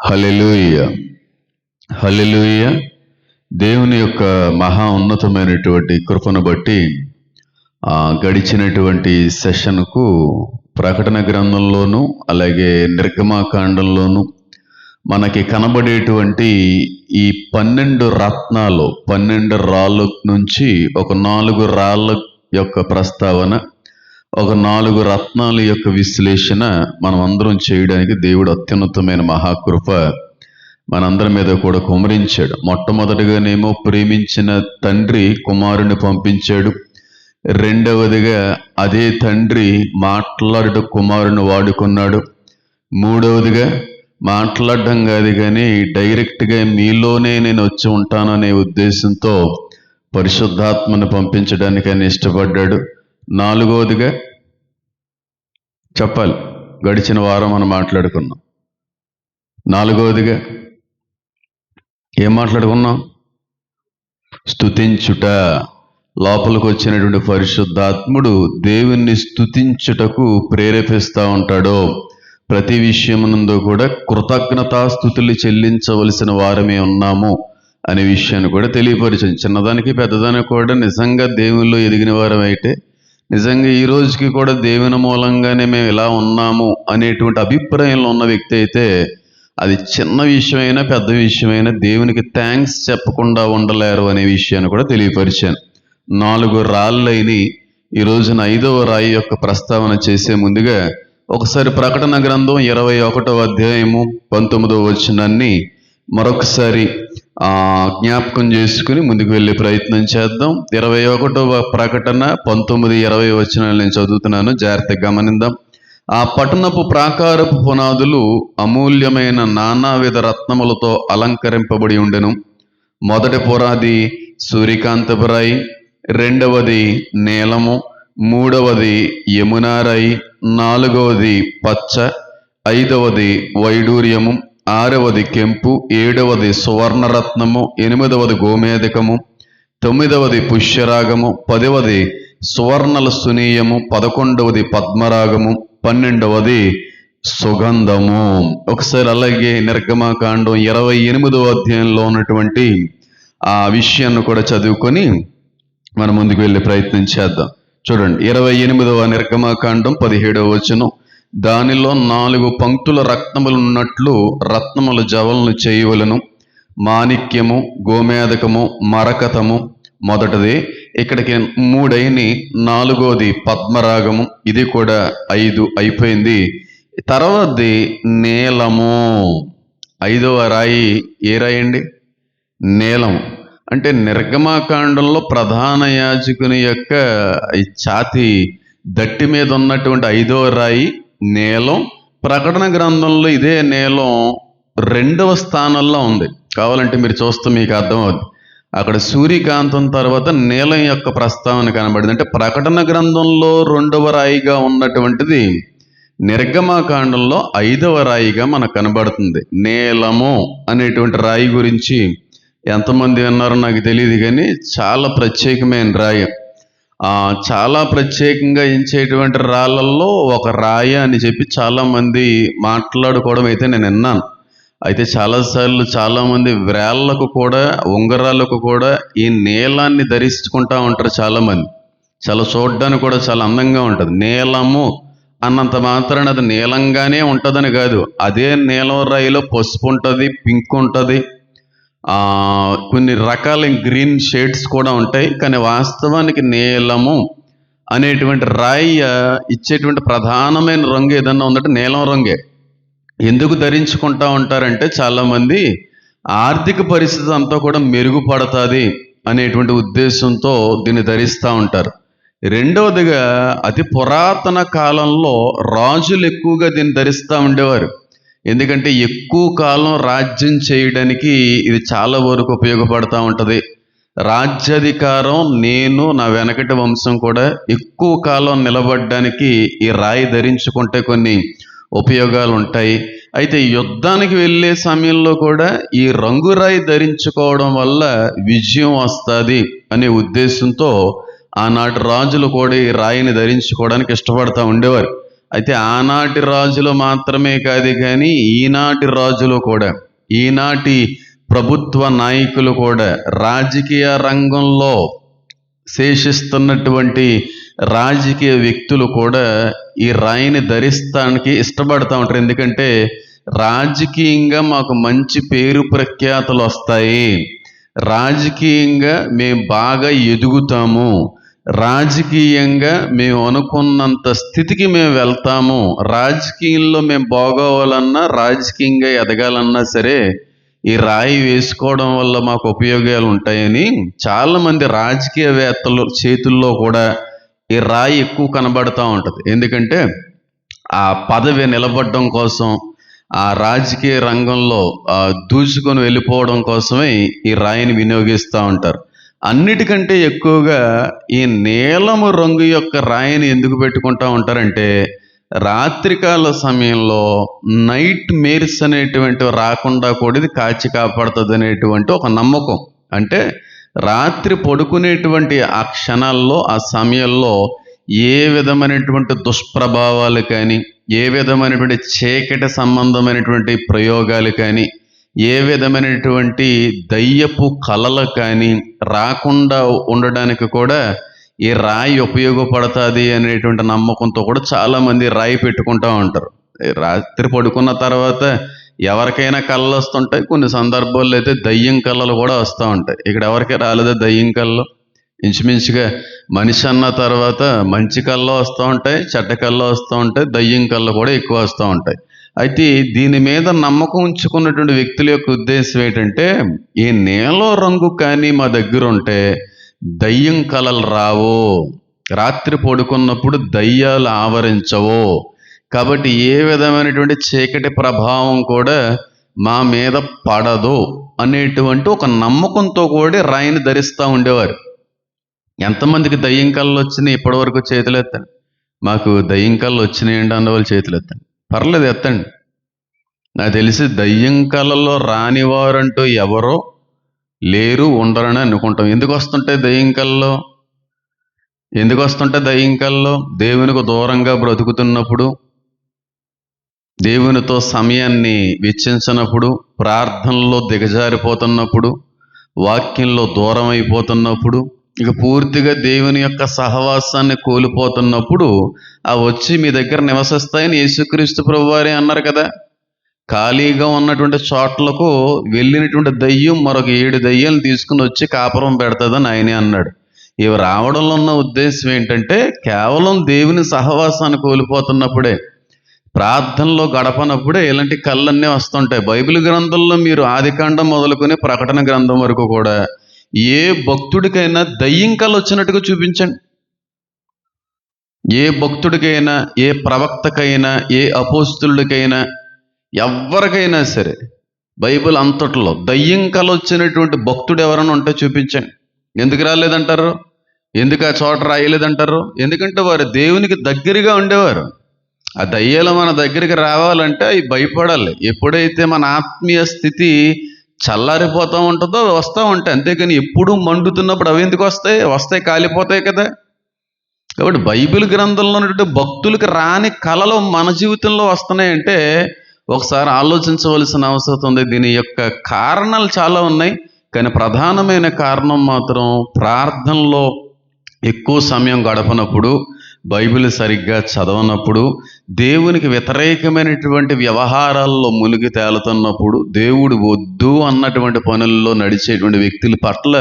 హల్లెలూయా, హల్లెలూయా. దేవుని యొక్క మహా ఉన్నతమైనటువంటి కృపను బట్టి గడిచినటువంటి సెషన్కు ప్రకటన గ్రంథంలోను అలాగే నిర్గమాకాండంలోను మనకి కనబడేటువంటి ఈ 12 రత్నాలు, 12 రాళ్ళ నుంచి ఒక 4 రాళ్ళ యొక్క ప్రస్తావన, ఒక 4 రత్నాల యొక్క విశ్లేషణ మనం అందరం చేయడానికి దేవుడు అత్యున్నతమైన మహాకృప మనందరి మీద కూడా కుమరించాడు. మొట్టమొదటిగానేమో ప్రేమించిన తండ్రి కుమారుని పంపించాడు. రెండవదిగా అదే తండ్రి మాట్లాడు కుమారుని వాడుకున్నాడు. మూడవదిగా మాట్లాడడం కాదు కానీ డైరెక్ట్గా మీలోనే నేను వచ్చి ఉంటాననే ఉద్దేశంతో పరిశుద్ధాత్మను పంపించడానికి ఆయన ఇష్టపడ్డాడు. నాలుగవదిగా చెప్పాలి, గడిచిన వారం మనం మాట్లాడుకున్నాం. నాలుగవదిగా ఏం మాట్లాడుకున్నాం? స్తుతించుట. లోపలికి వచ్చినటువంటి పరిశుద్ధాత్ముడు దేవుణ్ణి స్తుతించుటకు ప్రేరేపిస్తూ ఉంటాడు. ప్రతి విషయమునందు కూడా కృతజ్ఞతాస్తుతులు చెల్లించవలసిన వారమే ఉన్నాము అనే విషయాన్ని కూడా తెలియపరిచింది. చిన్నదానికి పెద్దదానికి కూడా నిజంగా దేవుల్లో ఎదిగిన వారం అయితే, నిజంగా ఈ రోజుకి కూడా దేవుని మూలంగానే మేము ఇలా ఉన్నాము అనేటువంటి అభిప్రాయంలో ఉన్న వ్యక్తి అయితే, అది చిన్న విషయమైనా పెద్ద విషయమైనా దేవునికి థ్యాంక్స్ చెప్పకుండా ఉండలేరు అనే విషయాన్ని కూడా తెలియపరిచాను. 4 రాళ్ళైని ఈ రోజున 5వ రాయి యొక్క ప్రస్తావన చేసే ముందుగా ఒకసారి ప్రకటన గ్రంథం 21వ అధ్యాయము 19వ వచనాన్ని మరొకసారి జ్ఞాపకం చేసుకుని ముందుకు వెళ్ళే ప్రయత్నం చేద్దాం. 21వ ప్రకటన 19-20 వచనాలు నేను చదువుతున్నాను, జాగ్రత్తగా గమనిద్దాం. ఆ పట్టణపు ప్రాకారపు పునాదులు అమూల్యమైన నానావిధ రత్నములతో అలంకరింపబడి ఉండెను. మొదటి పునాది సూర్యకాంతపు రాయి, రెండవది నీలము, మూడవది యమునారాయి, నాలుగవది పచ్చ, 5వది వైడూర్యము, 6వది కెంపు, 7వది సువర్ణరత్నము, 8వది గోమేధికము, 9వది పుష్యరాగము, 10వది సువర్ణల సునీయము, 11వది పద్మరాగము, 12వది సుగంధము. ఒకసారి అలాగే నిర్గమాకాండం 28వ అధ్యాయంలో ఉన్నటువంటి ఆ విషయాన్ని కూడా చదువుకొని మనం ముందుకు వెళ్ళే ప్రయత్నం చేద్దాం. చూడండి, 28వ నిర్గమాకాండం 17వ వచనం. దానిలో 4 పంక్తుల రత్నములు ఉన్నట్లు రత్నముల జవలను చేయవలను. మాణిక్యము, గోమేధకము, మరకతము మొదటిది. ఇక్కడికి 3 అయిని, 4వది పద్మరాగము, ఇది కూడా 5 అయిపోయింది. తర్వాతది నీలము. 5వ రాయి ఏ రాయి అండి? నీలం. అంటే నిర్గమాకాండంలో ప్రధాన యాజకుని యొక్క ఈ ఛాతి దట్టి మీద ఉన్నటువంటి 5వ రాయి నీలం. ప్రకటన గ్రంథంలో ఇదే నీలం 2వ స్థానంలో ఉంది. కావాలంటే మీరు చూస్తే మీకు అర్థమవుతుంది. అక్కడ సూర్యకాంతం తర్వాత నీలం యొక్క ప్రస్తావన కనబడింది. అంటే ప్రకటన గ్రంథంలో 2వ రాయిగా ఉన్నటువంటిది నిర్గమాకాండంలో 5వ రాయిగా మనకు కనబడుతుంది. నీలము అనేటువంటి రాయి గురించి ఎంతమంది విన్నారో నాకు తెలియదు కానీ చాలా ప్రత్యేకమైన రాయి. చాలా ప్రత్యేకంగా ఎంచేటువంటి రాళ్ళల్లో ఒక రాయి అని చెప్పి చాలామంది మాట్లాడుకోవడం అయితే నేను విన్నాను. అయితే చాలాసార్లు చాలామంది వ్రేళ్లకు కూడా, ఉంగరాలకు కూడా ఈ నీలాన్ని ధరించుకుంటా ఉంటారు చాలామంది. చాలా చూడడానికి కూడా చాలా అందంగా ఉంటుంది. నీలము అన్నంత మాత్రాన అది నీలంగానే ఉంటుందని కాదు. అదే నీలం రాయిలో పసుపు ఉంటుంది, పింక్ ఉంటుంది, కొన్ని రకాల గ్రీన్ షేడ్స్ కూడా ఉంటాయి. కానీ వాస్తవానికి నీలము అనేటువంటి రాయి ఇచ్చేటువంటి ప్రధానమైన రంగు ఏదన్నా ఉందంటే నీలం రంగే. ఎందుకు ధరించుకుంటా ఉంటారంటే చాలామంది ఆర్థిక పరిస్థితి అంతా కూడా మెరుగుపడుతుంది అనేటువంటి ఉద్దేశంతో దీన్ని ధరిస్తూ ఉంటారు. రెండవదిగా అతి పురాతన కాలంలో రాజులు ఎక్కువగా దీన్ని ధరిస్తూ ఉండేవారు. ఎందుకంటే ఎక్కువ కాలం రాజ్యం చేయడానికి ఇది చాలా వరకు ఉపయోగపడుతూ ఉంటుంది. రాజ్యాధికారం, నేను నా వెనకటి వంశం కూడా ఎక్కువ కాలం నిలబడడానికి ఈ రాయి ధరించుకుంటే కొన్ని ఉపయోగాలు ఉంటాయి. అయితే యుద్ధానికి వెళ్ళే సమయంలో కూడా ఈ రంగురాయి ధరించుకోవడం వల్ల విజయం వస్తుంది అనే ఉద్దేశంతో ఆనాటి రాజులు కూడా ఈ రాయిని ధరించుకోవడానికి ఇష్టపడతా ఉండేవారు. అయితే ఆనాటి రాజులు మాత్రమే కాదు కానీ ఈనాటి రాజులు కూడా, ఈనాటి ప్రభుత్వ నాయకులు కూడా, రాజకీయ రంగంలో శేషిస్తున్నటువంటి రాజకీయ వ్యక్తులు కూడా ఈ రాయిని ధరిస్తానికి ఇష్టపడతా ఉంటారు. ఎందుకంటే రాజకీయంగా మాకు మంచి పేరు ప్రఖ్యాతులు వస్తాయి, రాజకీయంగా మేము బాగా ఎదుగుతాము, రాజకీయంగా మేము అనుకున్నంత స్థితికి మేము వెళ్తాము, రాజకీయంలో మేము బాగోవాలన్నా రాజకీయంగా ఎదగాలన్నా సరే ఈ రాయి వేసుకోవడం వల్ల మాకు ఉపయోగాలు ఉంటాయని చాలామంది రాజకీయవేత్తలు చేతుల్లో కూడా ఈ రాయి ఎక్కువ కనబడుతూ ఉంటుంది. ఎందుకంటే ఆ పదవి నిలబడడం కోసం, ఆ రాజకీయ రంగంలో దూసుకొని వెళ్ళిపోవడం కోసమే ఈ రాయిని వినియోగిస్తూ ఉంటారు. అన్నిటికంటే ఎక్కువగా ఈ నీలము రంగు యొక్క రాయిని ఎందుకు పెట్టుకుంటూ ఉంటారంటే, రాత్రికాల సమయంలో నైట్ మేర్స్ అనేటువంటివి రాకుండా కూడా ఇది కాచి కాపాడుతుంది అనేటువంటి ఒక నమ్మకం. అంటే రాత్రి పడుకునేటువంటి ఆ క్షణాల్లో, ఆ సమయంలో ఏ విధమైనటువంటి దుష్ప్రభావాలు కానీ, ఏ విధమైనటువంటి చీకటి సంబంధమైనటువంటి ప్రయోగాలు కానీ, ఏ విధమైనటువంటి దయ్యపు కలలు కానీ రాకుండా ఉండడానికి కూడా ఈ రాయి ఉపయోగపడుతుంది అనేటువంటి నమ్మకంతో కూడా చాలామంది రాయి పెట్టుకుంటూ ఉంటారు. రాత్రి పడుకున్న తర్వాత ఎవరికైనా కళలు వస్తుంటాయి, కొన్ని సందర్భాల్లో అయితే దయ్యం కళలు కూడా వస్తూ ఉంటాయి. ఇక్కడ ఎవరికి రాలేదా దయ్యం కళలు? ఇంచుమించుగా మనిషి అన్న తర్వాత మంచి కళ్ళు వస్తూ ఉంటాయి, చెడ్డ కళ్ళు వస్తూ ఉంటాయి, దయ్యం కళ్ళు కూడా ఎక్కువ వస్తూ ఉంటాయి. అయితే దీని మీద నమ్మకం ఉంచుకున్నటువంటి వ్యక్తుల యొక్క ఉద్దేశం ఏంటంటే, ఈ నీలం రంగు కానీ మా దగ్గర ఉంటే దయ్యం కళలు రావు, రాత్రి పడుకున్నప్పుడు దయ్యాలు ఆవరించవు, కాబట్టి ఏ విధమైనటువంటి చీకటి ప్రభావం కూడా మా మీద పడదు అనేటువంటి ఒక నమ్మకంతో కూడా రాయిని ధరిస్తూ ఉండేవారు. ఎంతమందికి దయ్యం కళ్ళు వచ్చినాయి ఇప్పటివరకు? చేతులు ఎత్తండి. మాకు దయ్యం కళ్ళు వచ్చినాయండి అన్న వాళ్ళు చేతులు ఎత్తండి. పర్లేదు, ఎత్తండి. నాకు తెలిసి దయ్యం కళలో రానివారంటూ ఎవరో లేరు, ఉండరని అనుకుంటాం. ఎందుకు వస్తుంటాయి దయ్యం కళ్ళలో? ఎందుకు వస్తుంటాయి దయ్యం కళ్ళలో? దేవునికి దూరంగా బ్రతుకుతున్నప్పుడు, దేవునితో సమయాన్ని వెచ్చించినప్పుడు, ప్రార్థనలో దిగజారిపోతున్నప్పుడు, వాక్యంలో దూరం అయిపోతున్నప్పుడు, ఇక పూర్తిగా దేవుని యొక్క సహవాసాన్ని కోల్పోతున్నప్పుడు ఆ వచ్చి మీ దగ్గర నివసిస్తాయని యేసుక్రీస్తు ప్రభువారే అన్నారు కదా. ఖాళీగా ఉన్నటువంటి చోట్లకు వెళ్ళినటువంటి దయ్యం మరొక 7 దయ్యాలను తీసుకుని వచ్చి కాపురం పెడుతుందని ఆయనే అన్నాడు. ఇవి రావడంలో ఉన్న ఉద్దేశం ఏంటంటే, కేవలం దేవుని సహవాసాన్ని కోల్పోతున్నప్పుడే, ప్రార్థనలో గడపనప్పుడే ఇలాంటి కళ్ళన్నీ వస్తుంటాయి. బైబిల్ గ్రంథంలో మీరు ఆదికాండం మొదలుకొని ప్రకటన గ్రంథం వరకు కూడా ఏ భక్తుడికైనా దయ్యం కళ వచ్చినట్టుగా చూపించండి. ఏ భక్తుడికైనా, ఏ ప్రవక్తకైనా, ఏ అపోస్తులుడికైనా, ఎవరికైనా సరే బైబిల్ అంతట్లో దయ్యం కళ వచ్చినటువంటి భక్తుడు ఎవరైనా ఉంటే చూపించండి. ఎందుకు రాలేదంటారు? ఎందుకు ఆ చోట రాయలేదంటారు? ఎందుకంటే వారు దేవునికి దగ్గరగా ఉండేవారు. ఆ దయ్యాలు మన దగ్గరికి రావాలంటే అవి భయపడాలి. ఎప్పుడైతే మన ఆత్మీయ స్థితి చల్లారిపోతూ ఉంటుందో అవి వస్తూ ఉంటాయి. అంతేకాని ఎప్పుడు మండుతున్నప్పుడు అవి ఎందుకు వస్తాయి? వస్తాయి, కాలిపోతాయి కదా. కాబట్టి బైబిల్ గ్రంథంలో ఉన్నటువంటి భక్తులకు రాని కళలు మన జీవితంలో వస్తున్నాయంటే ఒకసారి ఆలోచించవలసిన అవసరం ఉంది. దీని యొక్క కారణాలు చాలా ఉన్నాయి, కానీ ప్రధానమైన కారణం మాత్రం ప్రార్థనలో ఎక్కువ సమయం గడపనప్పుడు, బైబిల్ సరిగ్గా చదవనప్పుడు, దేవునికి వ్యతిరేకమైనటువంటి వ్యవహారాల్లో మునిగి తేలుతున్నప్పుడు, దేవుడు వద్దు అన్నటువంటి పనుల్లో నడిచేటువంటి వ్యక్తుల పట్ల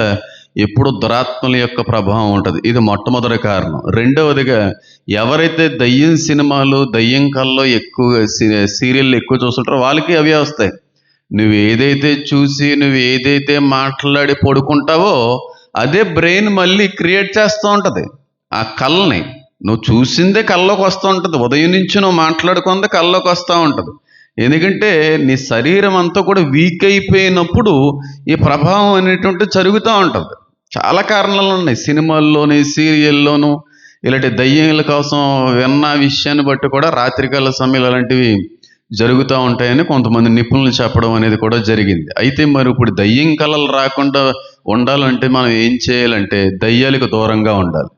ఎప్పుడు దురాత్మల యొక్క ప్రభావం ఉంటుంది. ఇది మొట్టమొదటి కారణం. రెండవదిగా, ఎవరైతే దయ్యం సినిమాలు, దయ్యం కల్లో ఎక్కువ సీరియళ్ళు ఎక్కువ చూస్తుంటారో వాళ్ళకి అవే వస్తాయి. నువ్వు ఏదైతే చూసి, నువ్వు ఏదైతే మాట్లాడి పడుకుంటావో అదే బ్రెయిన్ మళ్ళీ క్రియేట్ చేస్తూ ఉంటుంది. ఆ కళ్ళని నువ్వు చూసిందే కళ్ళలోకి వస్తూ ఉంటుంది. ఉదయం నుంచి నువ్వు మాట్లాడుకుందే కళ్ళలోకి వస్తూ ఉంటుంది. ఎందుకంటే నీ శరీరం అంతా కూడా వీక్ అయిపోయినప్పుడు ఈ ప్రభావం అనేటువంటి జరుగుతూ ఉంటుంది. చాలా కారణాలు ఉన్నాయి. సినిమాల్లోని, సీరియల్లోనూ ఇలాంటి దయ్యాల కోసం విన్న విషయాన్ని బట్టి కూడా రాత్రికాల సమయంలో అలాంటివి జరుగుతూ ఉంటాయని కొంతమంది నిపుణులు చెప్పడం అనేది కూడా జరిగింది. అయితే మరి ఇప్పుడు దయ్యం కళలు రాకుండా ఉండాలంటే మనం ఏం చేయాలంటే దయ్యాలకు దూరంగా ఉండాలి.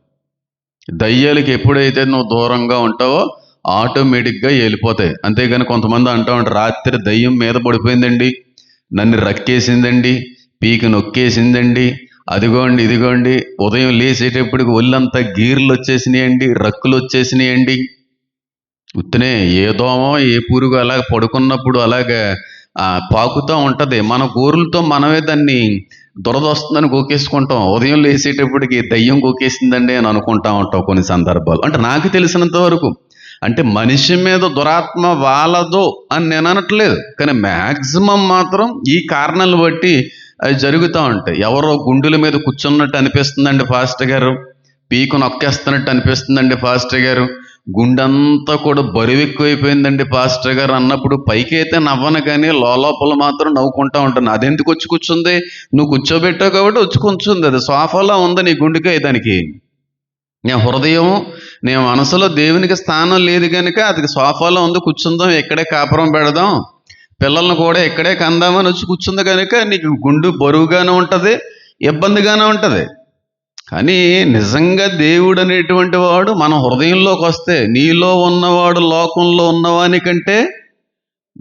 దయ్యాలకి ఎప్పుడైతే నువ్వు దూరంగా ఉంటావో ఆటోమేటిక్గా వెళ్ళిపోతాయి. అంతేగాని కొంతమంది అంటూ ఉంటారు, రాత్రి దయ్యం మీద పడిపోయిందండి, నన్ను రక్కేసిందండి, పీకి నొక్కేసిందండి, అదిగోండి ఇదిగోండి, ఉదయం లేచేటప్పటికి ఒళ్ళంతా గీర్లు వచ్చేసినాయండి, రక్కులు వచ్చేసినాయండి. ఉత్తనే ఏ దోమో ఏ పురుగు అలాగ పడుకున్నప్పుడు అలాగే పాకుతూ ఉంటుంది. మన గోరులతో మనమే దాన్ని దురద వస్తుందని గోకేసుకుంటాం. ఉదయం లేచేటప్పటికి దయ్యం గోకేసిందండి అని అనుకుంటా ఉంటాం కొన్ని సందర్భాలు. అంటే నాకు తెలిసినంత వరకు, అంటే మనిషి మీద దురాత్మ వాలదు అని నేను అనట్లేదు, కానీ మ్యాక్సిమం మాత్రం ఈ కారణాలను బట్టి అవి జరుగుతూ ఉంటాయి. ఎవరో గుండెల మీద కూర్చున్నట్టు అనిపిస్తుందండి పాస్టర్ గారు, పీకు నొక్కేస్తున్నట్టు అనిపిస్తుందండి పాస్టర్ గారు, గుండెంతా కూడా బరువు ఎక్కువైపోయిందండి పాస్టర్ గారు అన్నప్పుడు పైకి అయితే నవ్వను, కానీ లోపల మాత్రం నవ్వుకుంటా ఉంటాను. అదెందుకు వచ్చి కూర్చుంది? నువ్వు కూర్చోబెట్టావు కాబట్టి వచ్చి కూర్చుంది. అది సోఫాలో ఉంది నీ గుండెకాయ. దానికి నేను హృదయం, నేను మనసులో దేవునికి స్థానం లేదు కనుక అది సోఫాలో ఉంది, కూర్చుందాం, ఇక్కడే కాపురం పెడదాం, పిల్లల్ని కూడా ఇక్కడే కందామని వచ్చి కూర్చుంది కనుక నీకు గుండు బరువుగానే ఉంటుంది, ఇబ్బందిగానే ఉంటుంది. కానీ నిజంగా దేవుడు అనేటువంటి వాడు మన హృదయంలోకి వస్తే, నీలో ఉన్నవాడు లోకంలో ఉన్నవాని కంటే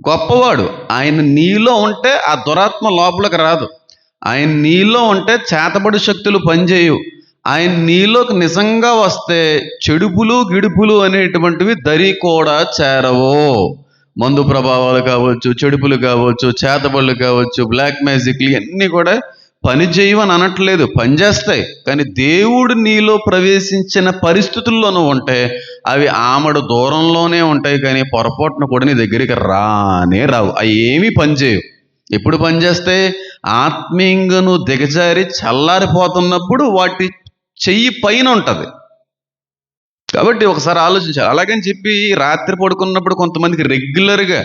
గొప్పవాడు. ఆయన నీలో ఉంటే ఆ దురాత్మ లోపలికి రాదు. ఆయన నీలో ఉంటే చేతబడి శక్తులు పనిచేయవు. ఆయన నీలోకి నిజంగా వస్తే చెడుపులు గిడుపులు అనేటువంటివి దరి కూడా చేరవు. మందు ప్రభావాలు కావచ్చు, చెడుపులు కావచ్చు, చేతబడులు కావచ్చు, బ్లాక్ మ్యాజిక్లు ఇవన్నీ కూడా పని చేయవని అనట్లేదు, పనిచేస్తాయి. కానీ దేవుడు నీలో ప్రవేశించిన పరిస్థితుల్లోనూ ఉంటే అవి ఆమడు దూరంలోనే ఉంటాయి, కానీ పొరపాటున కూడా నీ దగ్గరికి రానే రావు. అవి ఏమీ పనిచేయవు. ఎప్పుడు పనిచేస్తాయి? ఆత్మీయంగా నువ్వు దిగజారి చల్లారిపోతున్నప్పుడు వాటి చెయ్యి పైన ఉంటుంది. కాబట్టి ఒకసారి ఆలోచించాలి. అలాగని చెప్పి రాత్రి పడుకున్నప్పుడు కొంతమందికి రెగ్యులర్గా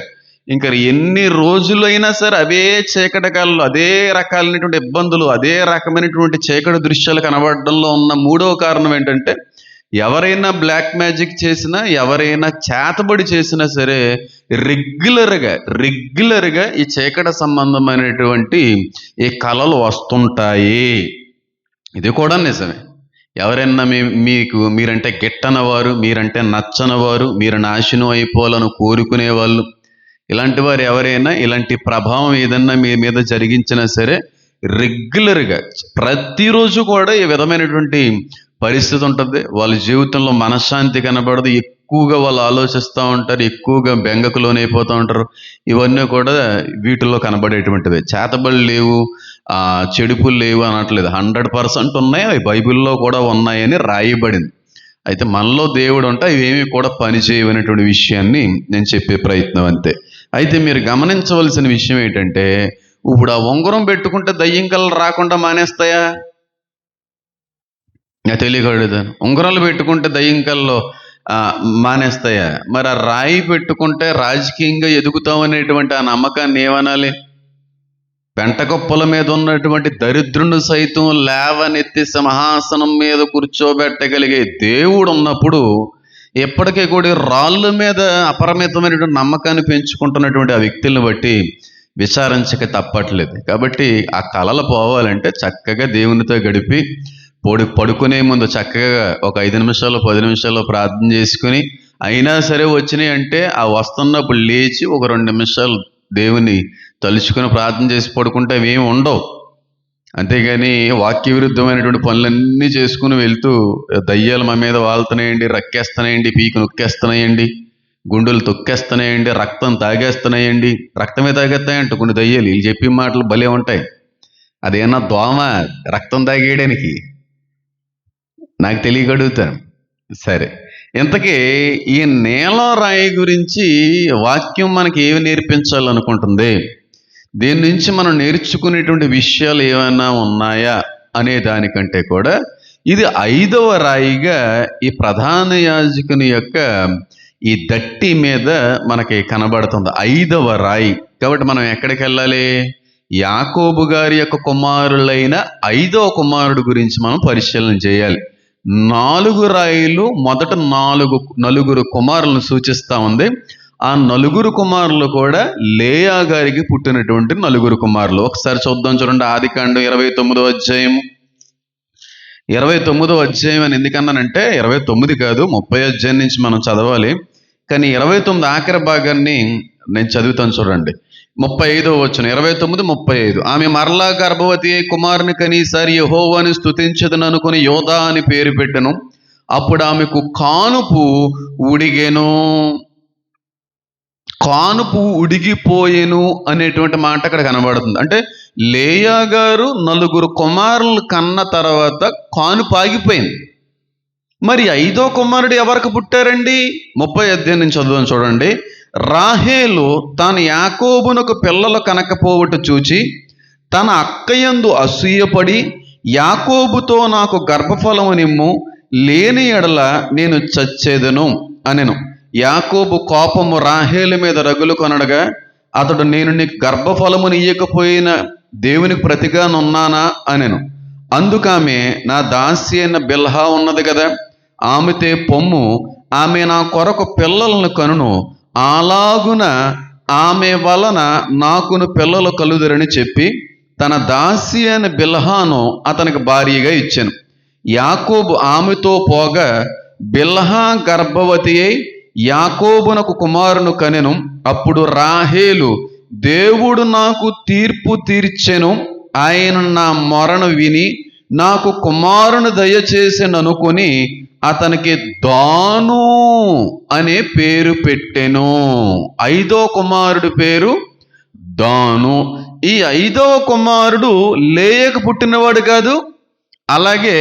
ఇంకా ఎన్ని రోజులైనా సరే అవే చీకటి కాలంలో అదే రకాలైనటువంటి ఇబ్బందులు, అదే రకమైనటువంటి చీకటి దృశ్యాలు కనబడడంలో ఉన్న మూడవ కారణం ఏంటంటే, ఎవరైనా బ్లాక్ మ్యాజిక్ చేసినా, ఎవరైనా చేతబడి చేసినా సరే రెగ్యులర్గా ఈ చీకటి సంబంధమైనటువంటి ఈ కళలు వస్తుంటాయి. ఇది కూడా నిజమే. ఎవరైనా మీరంటే గిట్టనవారు, మీరంటే నచ్చనవారు, మీరు నాశనం అయిపోవాలని కోరుకునేవాళ్ళు, ఇలాంటి వారు ఎవరైనా ఇలాంటి ప్రభావం ఏదన్నా మీ మీద జరిగించినా సరే రెగ్యులర్గా ప్రతిరోజు కూడా ఈ విధమైనటువంటి పరిస్థితి ఉంటుంది. వాళ్ళ జీవితంలో మనశ్శాంతి కనబడదు, ఎక్కువగా వాళ్ళు ఆలోచిస్తూ ఉంటారు, ఎక్కువగా బెంగకు లోనైపోతూ ఉంటారు. ఇవన్నీ కూడా వీటిల్లో కనబడేటువంటివి. చేతబడులు లేవు, చెడుపులు లేవు అనట్లేదు, 100% ఉన్నాయి. అవి బైబిల్లో కూడా ఉన్నాయని రాయబడింది. అయితే మనలో దేవుడు ఉంటే ఇవేమీ కూడా పనిచేయవనేటువంటి విషయాన్ని నేను చెప్పే ప్రయత్నం అంతే. అయితే మీరు గమనించవలసిన విషయం ఏంటంటే, ఇప్పుడు ఆ ఉంగరం పెట్టుకుంటే దయ్యం కళలు రాకుండా మానేస్తాయా? తెలియకూడదు. ఉంగరాలు పెట్టుకుంటే దయ్యం కళలు మానేస్తాయా? మరి ఆ రాయి పెట్టుకుంటే రాజకీయంగా ఎదుగుతామనేటువంటి ఆ నమ్మకాన్ని ఏమనాలి? పెంటకొప్పల మీద ఉన్నటువంటి దరిద్రుని సైతం లేవనెత్తి సింహాసనం మీద కూర్చోబెట్టగలిగే దేవుడు ఉన్నప్పుడు ఎప్పటికీ కూడా రాళ్ళ మీద అపరిమితమైనటువంటి నమ్మకాన్ని పెంచుకుంటున్నటువంటి ఆ వ్యక్తులను బట్టి విచారించక తప్పట్లేదు. కాబట్టి ఆ కళలు పోవాలంటే చక్కగా దేవునితో గడిపి పడుకునే ముందు చక్కగా ఒక 5 నిమిషాలు 10 నిమిషాలు ప్రార్థన చేసుకుని, అయినా సరే వచ్చినాయి అంటే ఆ వస్తున్నప్పుడు లేచి ఒక 2 నిమిషాలు దేవుని తలుచుకొని ప్రార్థన చేసి పడుకుంటే అవి ఏమి ఉండవు. అంతేగాని వాక్య విరుద్ధమైనటువంటి పనులన్నీ చేసుకుని వెళ్తూ దయ్యాలు మా మీద వాళ్తున్నాయండి, రక్కేస్తున్నాయండి, పీకు నొక్కేస్తున్నాయండి, గుండెలు తొక్కేస్తున్నాయండి, రక్తం తాగేస్తున్నాయండి. రక్తమే తాగేస్తాయంట కొన్ని దయ్యాలు. వీళ్ళు చెప్పే మాటలు భలే ఉంటాయి. అదేనా దోమ రక్తం తాగేయడానికి? నాకు తెలియగడుగుతాను. సరే, ఇంతకీ ఈ నీలం రాయి గురించి వాక్యం మనకి ఏమి నేర్పించాలనుకుంటుంది? దీని నుంచి మనం నేర్చుకునేటువంటి విషయాలు ఏమైనా ఉన్నాయా అనే దానికంటే కూడా ఇది 5వ రాయిగా ఈ ప్రధాన యాజకుని యొక్క ఈ దట్టి మీద మనకి కనబడుతుంది. 5వ రాయి. కాబట్టి మనం ఎక్కడికి వెళ్ళాలి? యాకోబు గారి యొక్క కుమారులైన 5వ కుమారుడు గురించి మనం పరిశీలన చేయాలి. 4 రాయిలు మొదట 4 కుమారులను సూచిస్తూ ఉంది. ఆ 4 కుమారులు కూడా లేయా గారికి పుట్టినటువంటి 4 కుమారులు. ఒకసారి చూద్దాం, చూడండి. ఆదికాండం 29వ అధ్యాయం. 29వ అధ్యాయం అని ఎందుకన్నానంటే 29 కాదు, 30 అధ్యాయం నుంచి మనం చదవాలి. కానీ 29 ఆఖరి భాగాన్ని నేను చదువుతాను చూడండి. 35వ వచనం, 29, 35. ఆమె మరలా గర్భవతి అయి కుమారుని కని ఈసారి యెహోవాని స్తుతించదను అనుకుని యోధా అని పేరు పెట్టెను. అప్పుడు ఆమెకు కానుపు ఉడిగెను. కానుపు ఉడిగిపోయెను అనేటువంటి మాట అక్కడ కనబడుతుంది. అంటే లేయా గారు 4 కుమారులు కన్న తర్వాత కానుపు ఆగిపోయింది. మరి 5వ కుమారుడు ఎవరికి పుట్టారండి? 30వ అధ్యాయం నుంచి చదువుదాం చూడండి. రాహేలు తాను యాకోబునకు పిల్లలు కనకపోవుట చూచి తన అక్కయందు అసూయపడి యాకోబుతో నాకు గర్భఫలము నిమ్ము, లేని ఎడల నేను చచ్చేదను అనెను. యాకోబు కోపము రాహేలు మీద రగులు కొనడగా అతడు నేను నీకు గర్భఫలముని ఇయ్యకపోయిన దేవునికి ప్రతిగానున్నానా అనెను. అందుకామె నా దాసి అయిన బిల్హా ఉన్నది కదా, ఆమెతే పొమ్ము, ఆమె నా కొరకు పిల్లలను కనును, అలాగున ఆమె వలన నాకును పిల్లలు కలుదురని చెప్పి తన దాసి అయిన బిల్హాను అతనికి భార్యగా ఇచ్చెను. యాకోబు ఆమెతో పోగా బిల్హా గర్భవతి అయి యాకోబునకు కుమారును కనెను. అప్పుడు రాహేలు దేవుడు నాకు తీర్పు తీర్చెను, ఆయన నా మొరను విని నాకు కుమారుని దయచేసెననుకొని అతనికి దాను అనే పేరు పెట్టెను. 5వ కుమారుడు పేరు దాను. ఈ 5వ కుమారుడు లేయకు పుట్టినవాడు కాదు, అలాగే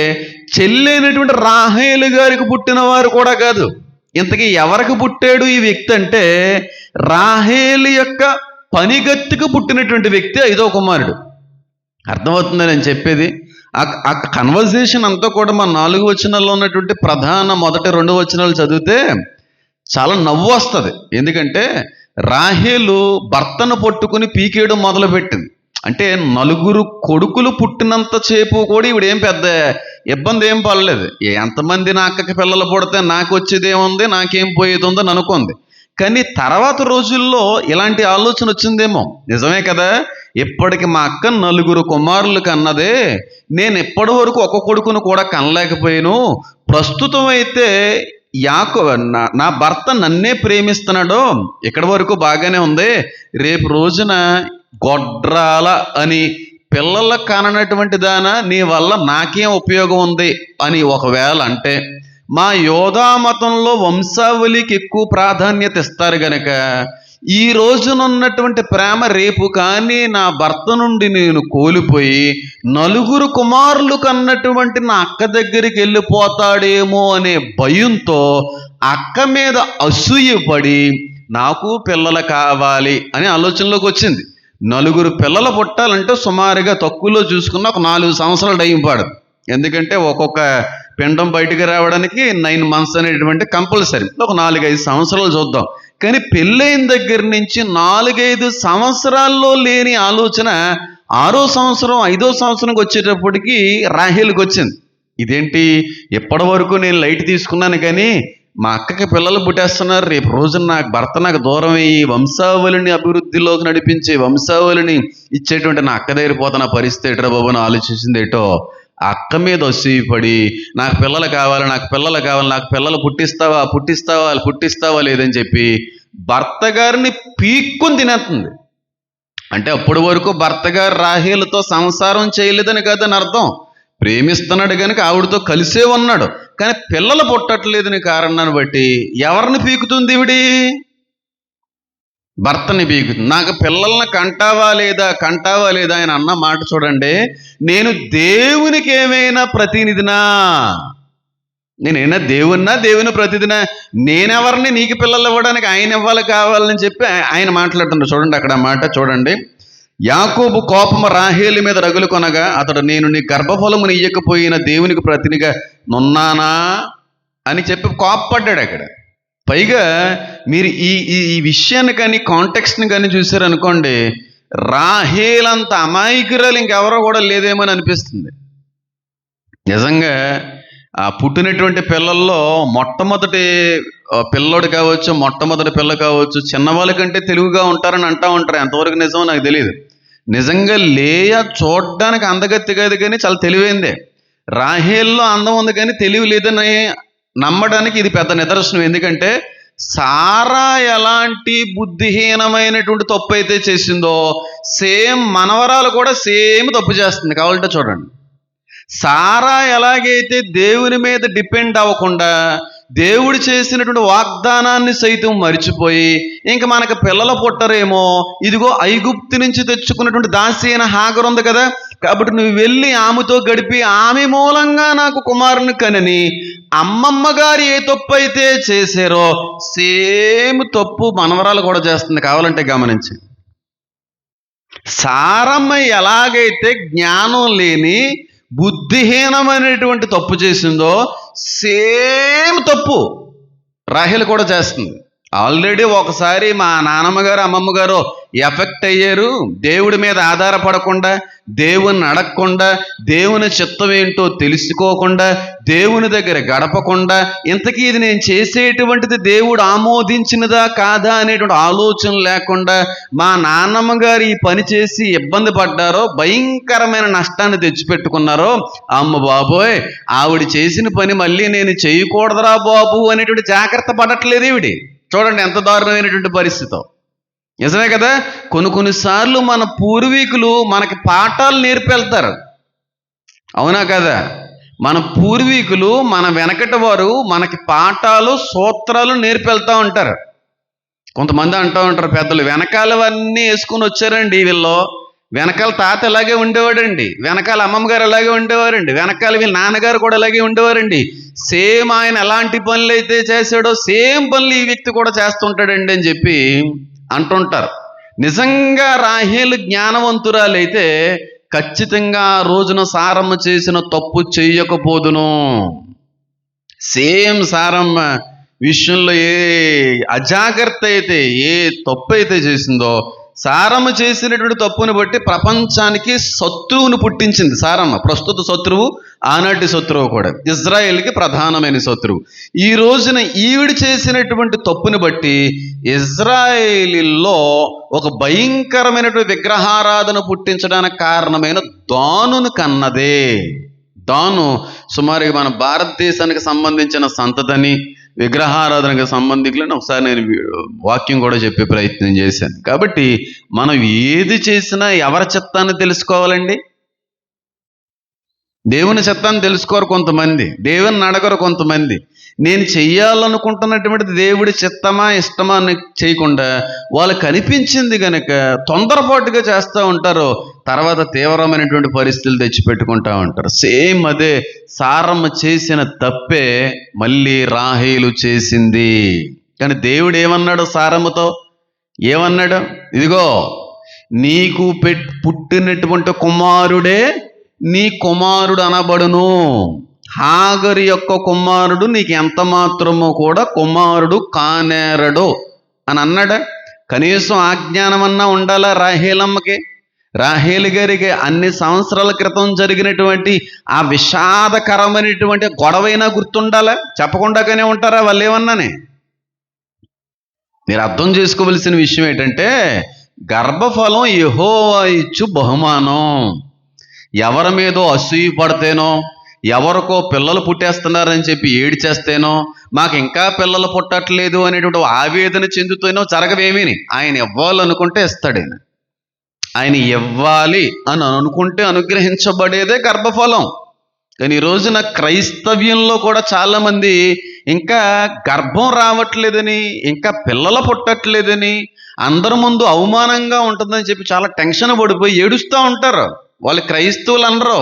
చెల్లైనటువంటి రాహేలు గారికి పుట్టినవారు కూడా కాదు. ఇంతకీ ఎవరికి పుట్టాడు ఈ వ్యక్తి అంటే రాహేలు యొక్క పనిగత్తికి పుట్టినటువంటి వ్యక్తి 5వ కుమారుడు. అర్థమవుతుందని నేను చెప్పేది. ఆ కన్వర్జేషన్ అంతా కూడా మన 4 వచనాల్లో ఉన్నటువంటి ప్రధాన మొదటి 2 వచనాలు చదివితే చాలా నవ్వు వస్తుంది. ఎందుకంటే రాహేలు భర్తను పట్టుకుని పీకేయడం మొదలుపెట్టింది. అంటే 4 కొడుకులు పుట్టినంత సేపు కూడా ఇవిడేం పెద్ద ఇబ్బంది ఏం పడలేదు. ఎంతమంది నా అక్కకి పిల్లలు పుడితే నాకు వచ్చేది ఏముంది, నాకేం పోయేది ఉందని అనుకుంది. కానీ తర్వాత రోజుల్లో ఇలాంటి ఆలోచన వచ్చిందేమో. నిజమే కదా, ఇప్పటికి మా అక్క 4 కుమారులు కన్నదే, నేను ఇప్పటి వరకు ఒక కొడుకును కూడా కనలేకపోయాను. ప్రస్తుతం అయితే నా భర్త నన్నే ప్రేమిస్తున్నాడు, ఇక్కడి వరకు బాగానే ఉంది. రేపు రోజున గొడ్రాల అని పిల్లల కానటువంటి దానా నీ వల్ల నాకేం ఉపయోగం ఉంది అని ఒకవేళ అంటే, మా యోధా మతంలో వంశావళికి ఎక్కువ ప్రాధాన్యత ఇస్తారు గనక ఈ రోజునున్నటువంటి ప్రేమ రేపు కానీ నా భర్త నుండి నేను కోల్పోయి 4 కుమారులు కన్నటువంటి నా అక్క దగ్గరికి వెళ్ళిపోతాడేమో అనే భయంతో అక్క మీద అసూయపడి నాకు పిల్లలు కావాలి అనే ఆలోచనలోకి వచ్చింది. 4 పిల్లలు పుట్టాలంటే సుమారుగా తక్కువలో చూసుకున్న ఒక 4 సంవత్సరాలు టైం పడదు. ఎందుకంటే ఒక్కొక్క పిండం బయటికి రావడానికి 9 months అనేటువంటి కంపల్సరీ. ఒక 4-5 సంవత్సరాలు చూద్దాం. కానీ పెళ్ళైన దగ్గర నుంచి 4-5 సంవత్సరాల్లో లేని ఆలోచన 6వ సంవత్సరం 5వ సంవత్సరంకి వచ్చేటప్పటికి రాహేలుకి వచ్చింది. ఇదేంటి, ఎప్పటి వరకు నేను లైట్ తీసుకున్నాను కానీ మా అక్కకి పిల్లలు పుట్టేస్తున్నారు, రేపు రోజున నాకు భర్త నాకు దూరం అయ్యి వంశావళిని అభివృద్ధిలోకి నడిపించే వంశావళిని ఇచ్చేటువంటి నా అక్క దగ్గర పోతున్న పరిస్థితి ఏటో బాబు అని ఆలోచించింది. ఏటో అక్క మీద వసీపడి నాకు పిల్లలు కావాలి, నాకు పిల్లలు కావాలి, నాకు పిల్లలు పుట్టిస్తావా లేదని చెప్పి భర్త గారిని పీక్కుని తినేస్తుంది. అంటే అప్పటి వరకు భర్త గారు రాహేలుతో సంసారం చేయలేదని కాదని అర్థం. ప్రేమిస్తున్నాడు కనుక ఆవిడతో కలిసే ఉన్నాడు, కానీ పిల్లలు పుట్టట్లేదని కారణాన్ని బట్టి ఎవరిని పీకుతుంది ఈవిడి? భర్తని పీకుతుంది. నాకు పిల్లల్ని కంటావా లేదా ఆయన అన్న మాట చూడండి, నేను దేవునికి ఏమైనా ప్రతినిధినా? నేనైనా దేవుని ప్రతినిధినా? నేనెవరిని నీకు పిల్లలు ఇవ్వడానికి ఆయన ఇవ్వాలి కావాలని చెప్పి ఆయన మాట్లాడుతున్నాడు. చూడండి అక్కడ మాట చూడండి. యాకోబు కోపము రాహేలు మీద రగులు కొనగా అతడు నేను నీ గర్భఫలముని ఇయ్యకపోయిన దేవునికి ప్రతినిధిగా నున్నానా అని చెప్పి కోపపడ్డాడు అక్కడ. పైగా మీరు ఈ విషయాన్ని కానీ కాంటెక్స్ట్ని కానీ చూసారనుకోండి, రాహేలంత అమాయకురాలు ఇంకెవరో కూడా లేదేమని అనిపిస్తుంది. నిజంగా ఆ పుట్టినటువంటి పిల్లల్లో మొట్టమొదటి పిల్లోడు కావచ్చు, మొట్టమొదటి పిల్ల కావచ్చు, చిన్నవాళ్ళ కంటే తెలివిగా ఉంటారని అంటూ ఉంటారు. ఎంతవరకు నిజమో నాకు తెలియదు. నిజంగా లేయా చూడడానికి అందగత్తి కాదు కానీ చాలా తెలివైందే. రాహేల్లో అందం ఉంది కానీ తెలివి లేదని నమ్మడానికి ఇది పెద్ద నిదర్శనం. ఎందుకంటే సారా ఎలాంటి బుద్ధిహీనమైనటువంటి తప్పు అయితే చేసిందో సేమ్ మనవరాలు కూడా సేమ్ తప్పు చేస్తుంది. కావాలంటే చూడండి. సారా ఎలాగైతే దేవుని మీద డిపెండ్ అవ్వకుండా దేవుడు చేసినటువంటి వాగ్దానాన్ని సైతం మరిచిపోయి ఇంక మనకు పిల్లలు పుట్టరేమో, ఇదిగో ఐగుప్తు నుంచి తెచ్చుకున్నటువంటి దాసి అయిన హాగరు ఉంది కదా, కాబట్టి నువ్వు వెళ్ళి ఆమెతో గడిపి ఆమె మూలంగా నాకు కుమారుని కనని అమ్మమ్మ గారు ఏ తప్పు అయితే చేశారో సేమ్ తప్పు మనవరాలు కూడా చేస్తుంది. కావాలంటే గమనించి, సారమ్మ ఎలాగైతే జ్ఞానం లేని బుద్ధిహీనమైనటువంటి తప్పు చేసిందో సేమ్ తప్పు రాహేలు కూడా చేస్తుంది. ఆల్రెడీ ఒకసారి మా నాన్నమ్మ గారు అమ్మమ్మ గారు ఎఫెక్ట్ అయ్యారు. దేవుడి మీద ఆధారపడకుండా, దేవుని అడగకుండా, దేవుని చిత్తం ఏంటో తెలుసుకోకుండా, దేవుని దగ్గర గడపకుండా, ఇంతకీ ఇది నేను చేసేటువంటిది దేవుడు ఆమోదించినదా కాదా అనేటువంటి ఆలోచన లేకుండా మా నాన్నమ్మ గారు ఈ పని చేసి ఇబ్బంది పడ్డారో, భయంకరమైన నష్టాన్ని తెచ్చిపెట్టుకున్నారో, అమ్మ బాబోయ్ ఆవిడ చేసిన పని మళ్ళీ నేను చేయకూడదురా బాబు అనేటువంటి జాగ్రత్త పడట్లేదు ఈవిడి. చూడండి ఎంత దారుణమైనటువంటి పరిస్థితి. నిజమే కదా. కొన్నిసార్లు మన పూర్వీకులు మనకి పాఠాలు నేర్పెళ్తారు, అవునా కదా. మన పూర్వీకులు, మన వెనకటి వారు మనకి పాఠాలు సూత్రాలు నేర్పెళ్తూ ఉంటారు. కొంతమంది అంటూ ఉంటారు పెద్దలు, వెనకాలవన్నీ వేసుకుని వచ్చారండి వీళ్ళు, వెనకాల తాత ఎలాగే ఉండేవాడండి, వెనకాల అమ్మమ్మ గారు అలాగే ఉండేవారండి, వెనకాల వీళ్ళ నాన్నగారు కూడా అలాగే ఉండేవారండి, సేమ్ ఆయన ఎలాంటి పనులు అయితే చేశాడో సేమ్ పనులు ఈ వ్యక్తి కూడా చేస్తుంటాడండి అని చెప్పి అంటుంటారు. నిజంగా రాహేలు జ్ఞానవంతురాలైతే ఖచ్చితంగా ఆ రోజున సారమ్మ చేసిన తప్పు చెయ్యకపోదును. సేమ్ సారమ్మ విషయంలో ఏ అజాగ్రత్త అయితే, ఏ తప్పు అయితే చేసిందో, సారమ్మ చేసినటువంటి తప్పుని బట్టి ప్రపంచానికి శత్రువును పుట్టించింది సారమ్మ. ప్రస్తుత శత్రువు, ఆనాటి శత్రువు కూడా, ఇజ్రాయేల్కి ప్రధానమైన శత్రువు. ఈ రోజున ఈవిడ చేసినటువంటి తప్పుని బట్టి ఇజ్రాయేలీల్లో ఒక భయంకరమైనటువంటి విగ్రహారాధన పుట్టించడానికి కారణమైన దానును కన్నదే. దాను సుమారుగా మన భారతదేశానికి సంబంధించిన సంతతిని, విగ్రహారాధనకు సంబంధికులని ఒకసారి నేను వాక్యం కూడా చెప్పే ప్రయత్నం చేశాను. కాబట్టి మనం ఏది చేసినా ఎవరి చిత్తాన్ని తెలుసుకోవాలండి. దేవుని చిత్తాన్ని తెలుసుకోరు కొంతమంది, దేవుని అడగరు కొంతమంది. నేను చెయ్యాలనుకుంటున్నటువంటి దేవుడి చిత్తమా ఇష్టమా అని చేయకుండా వాళ్ళకి అనిపించింది కనుక తొందరపాటుగా చేస్తూ ఉంటారు, తర్వాత తీవ్రమైనటువంటి పరిస్థితులు తెచ్చిపెట్టుకుంటూ ఉంటారు. సేమ్ అదే సారమ్మ చేసిన తప్పే మళ్ళీ రాహేలు చేసింది. కానీ దేవుడు ఏమన్నాడు సారమ్మతో? ఏమన్నాడు? ఇదిగో నీకు పుట్టినటువంటి కుమారుడే నీ కుమారుడు అనబడును, హాగరు యొక్క కుమారుడు నీకు ఎంత మాత్రమో కూడా కుమారుడు కానేరడు అని అన్నాడా? కనీసం ఆజ్ఞానమన్నా ఉండాలా రాహేలమ్మకి? రాహేలు గారికి అన్ని సంవత్సరాల క్రితం జరిగినటువంటి ఆ విషాదకరమైనటువంటి గొడవైనా గుర్తుండాలా? చెప్పకుండానే ఉంటారా వాళ్ళు ఏమన్నానే? మీరు అర్థం చేసుకోవలసిన విషయం ఏంటంటే, గర్భఫలం యెహోవా ఇచ్చు బహుమానం. ఎవరి మీదో అసూయ పడితేనో, ఎవరికో పిల్లలు పుట్టేస్తున్నారని చెప్పి ఏడ్చేస్తేనో, మాకు ఇంకా పిల్లలు పుట్టట్లేదు అనేటువంటి ఆవేదన చెందుతూనో జరగవేమీని. ఆయన ఇవ్వాలనుకుంటే ఇస్తాడు. ఆయన ఇవ్వాలి అని అనుకుంటే అనుగ్రహించబడేదే గర్భఫలం. కానీ ఈ రోజున క్రైస్తవ్యంలో కూడా చాలామంది ఇంకా గర్భం రావట్లేదని, ఇంకా పిల్లలు పుట్టట్లేదని, అందరి ముందు అవమానంగా ఉంటుందని చెప్పి చాలా టెన్షన్ పడిపోయి ఏడుస్తూ ఉంటారు. వాళ్ళు క్రైస్తవులు అనరు,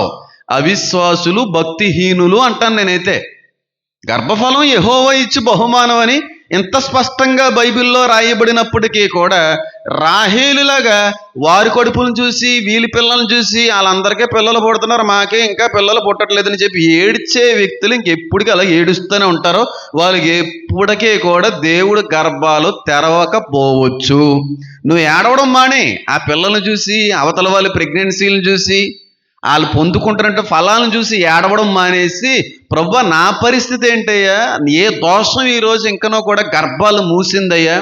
అవిశ్వాసులు, భక్తిహీనులు అంటాను నేనైతే. గర్భఫలం యెహోవా ఇచ్చు బహుమానం అని ఇంత స్పష్టంగా బైబిల్లో రాయబడినప్పటికీ కూడా రాహేలులాగా వారి కడుపులను చూసి, వీళ్ళ పిల్లలను చూసి వాళ్ళందరికీ పిల్లలు పుడుతున్నారు, మాకే ఇంకా పిల్లలు పుట్టట్లేదని చెప్పి ఏడ్చే వ్యక్తులు ఇంకెప్పటికీ అలా ఏడుస్తూనే ఉంటారో వాళ్ళకి ఎప్పటికీ కూడా దేవుడు గర్భాలు తెరవకపోవచ్చు. నువ్వు ఏడవడం మానే, ఆ పిల్లలను చూసి, అవతల వాళ్ళ ప్రెగ్నెన్సీలను చూసి, వాళ్ళు పొందుకుంటున్నట్టు ఫలాలను చూసి ఏడవడం మానేసి, ప్రభువా నా పరిస్థితి ఏంటయ్యా, ఏ దోషం ఈరోజు ఇంకనో కూడా గర్భాలు మూసిందయ్యా?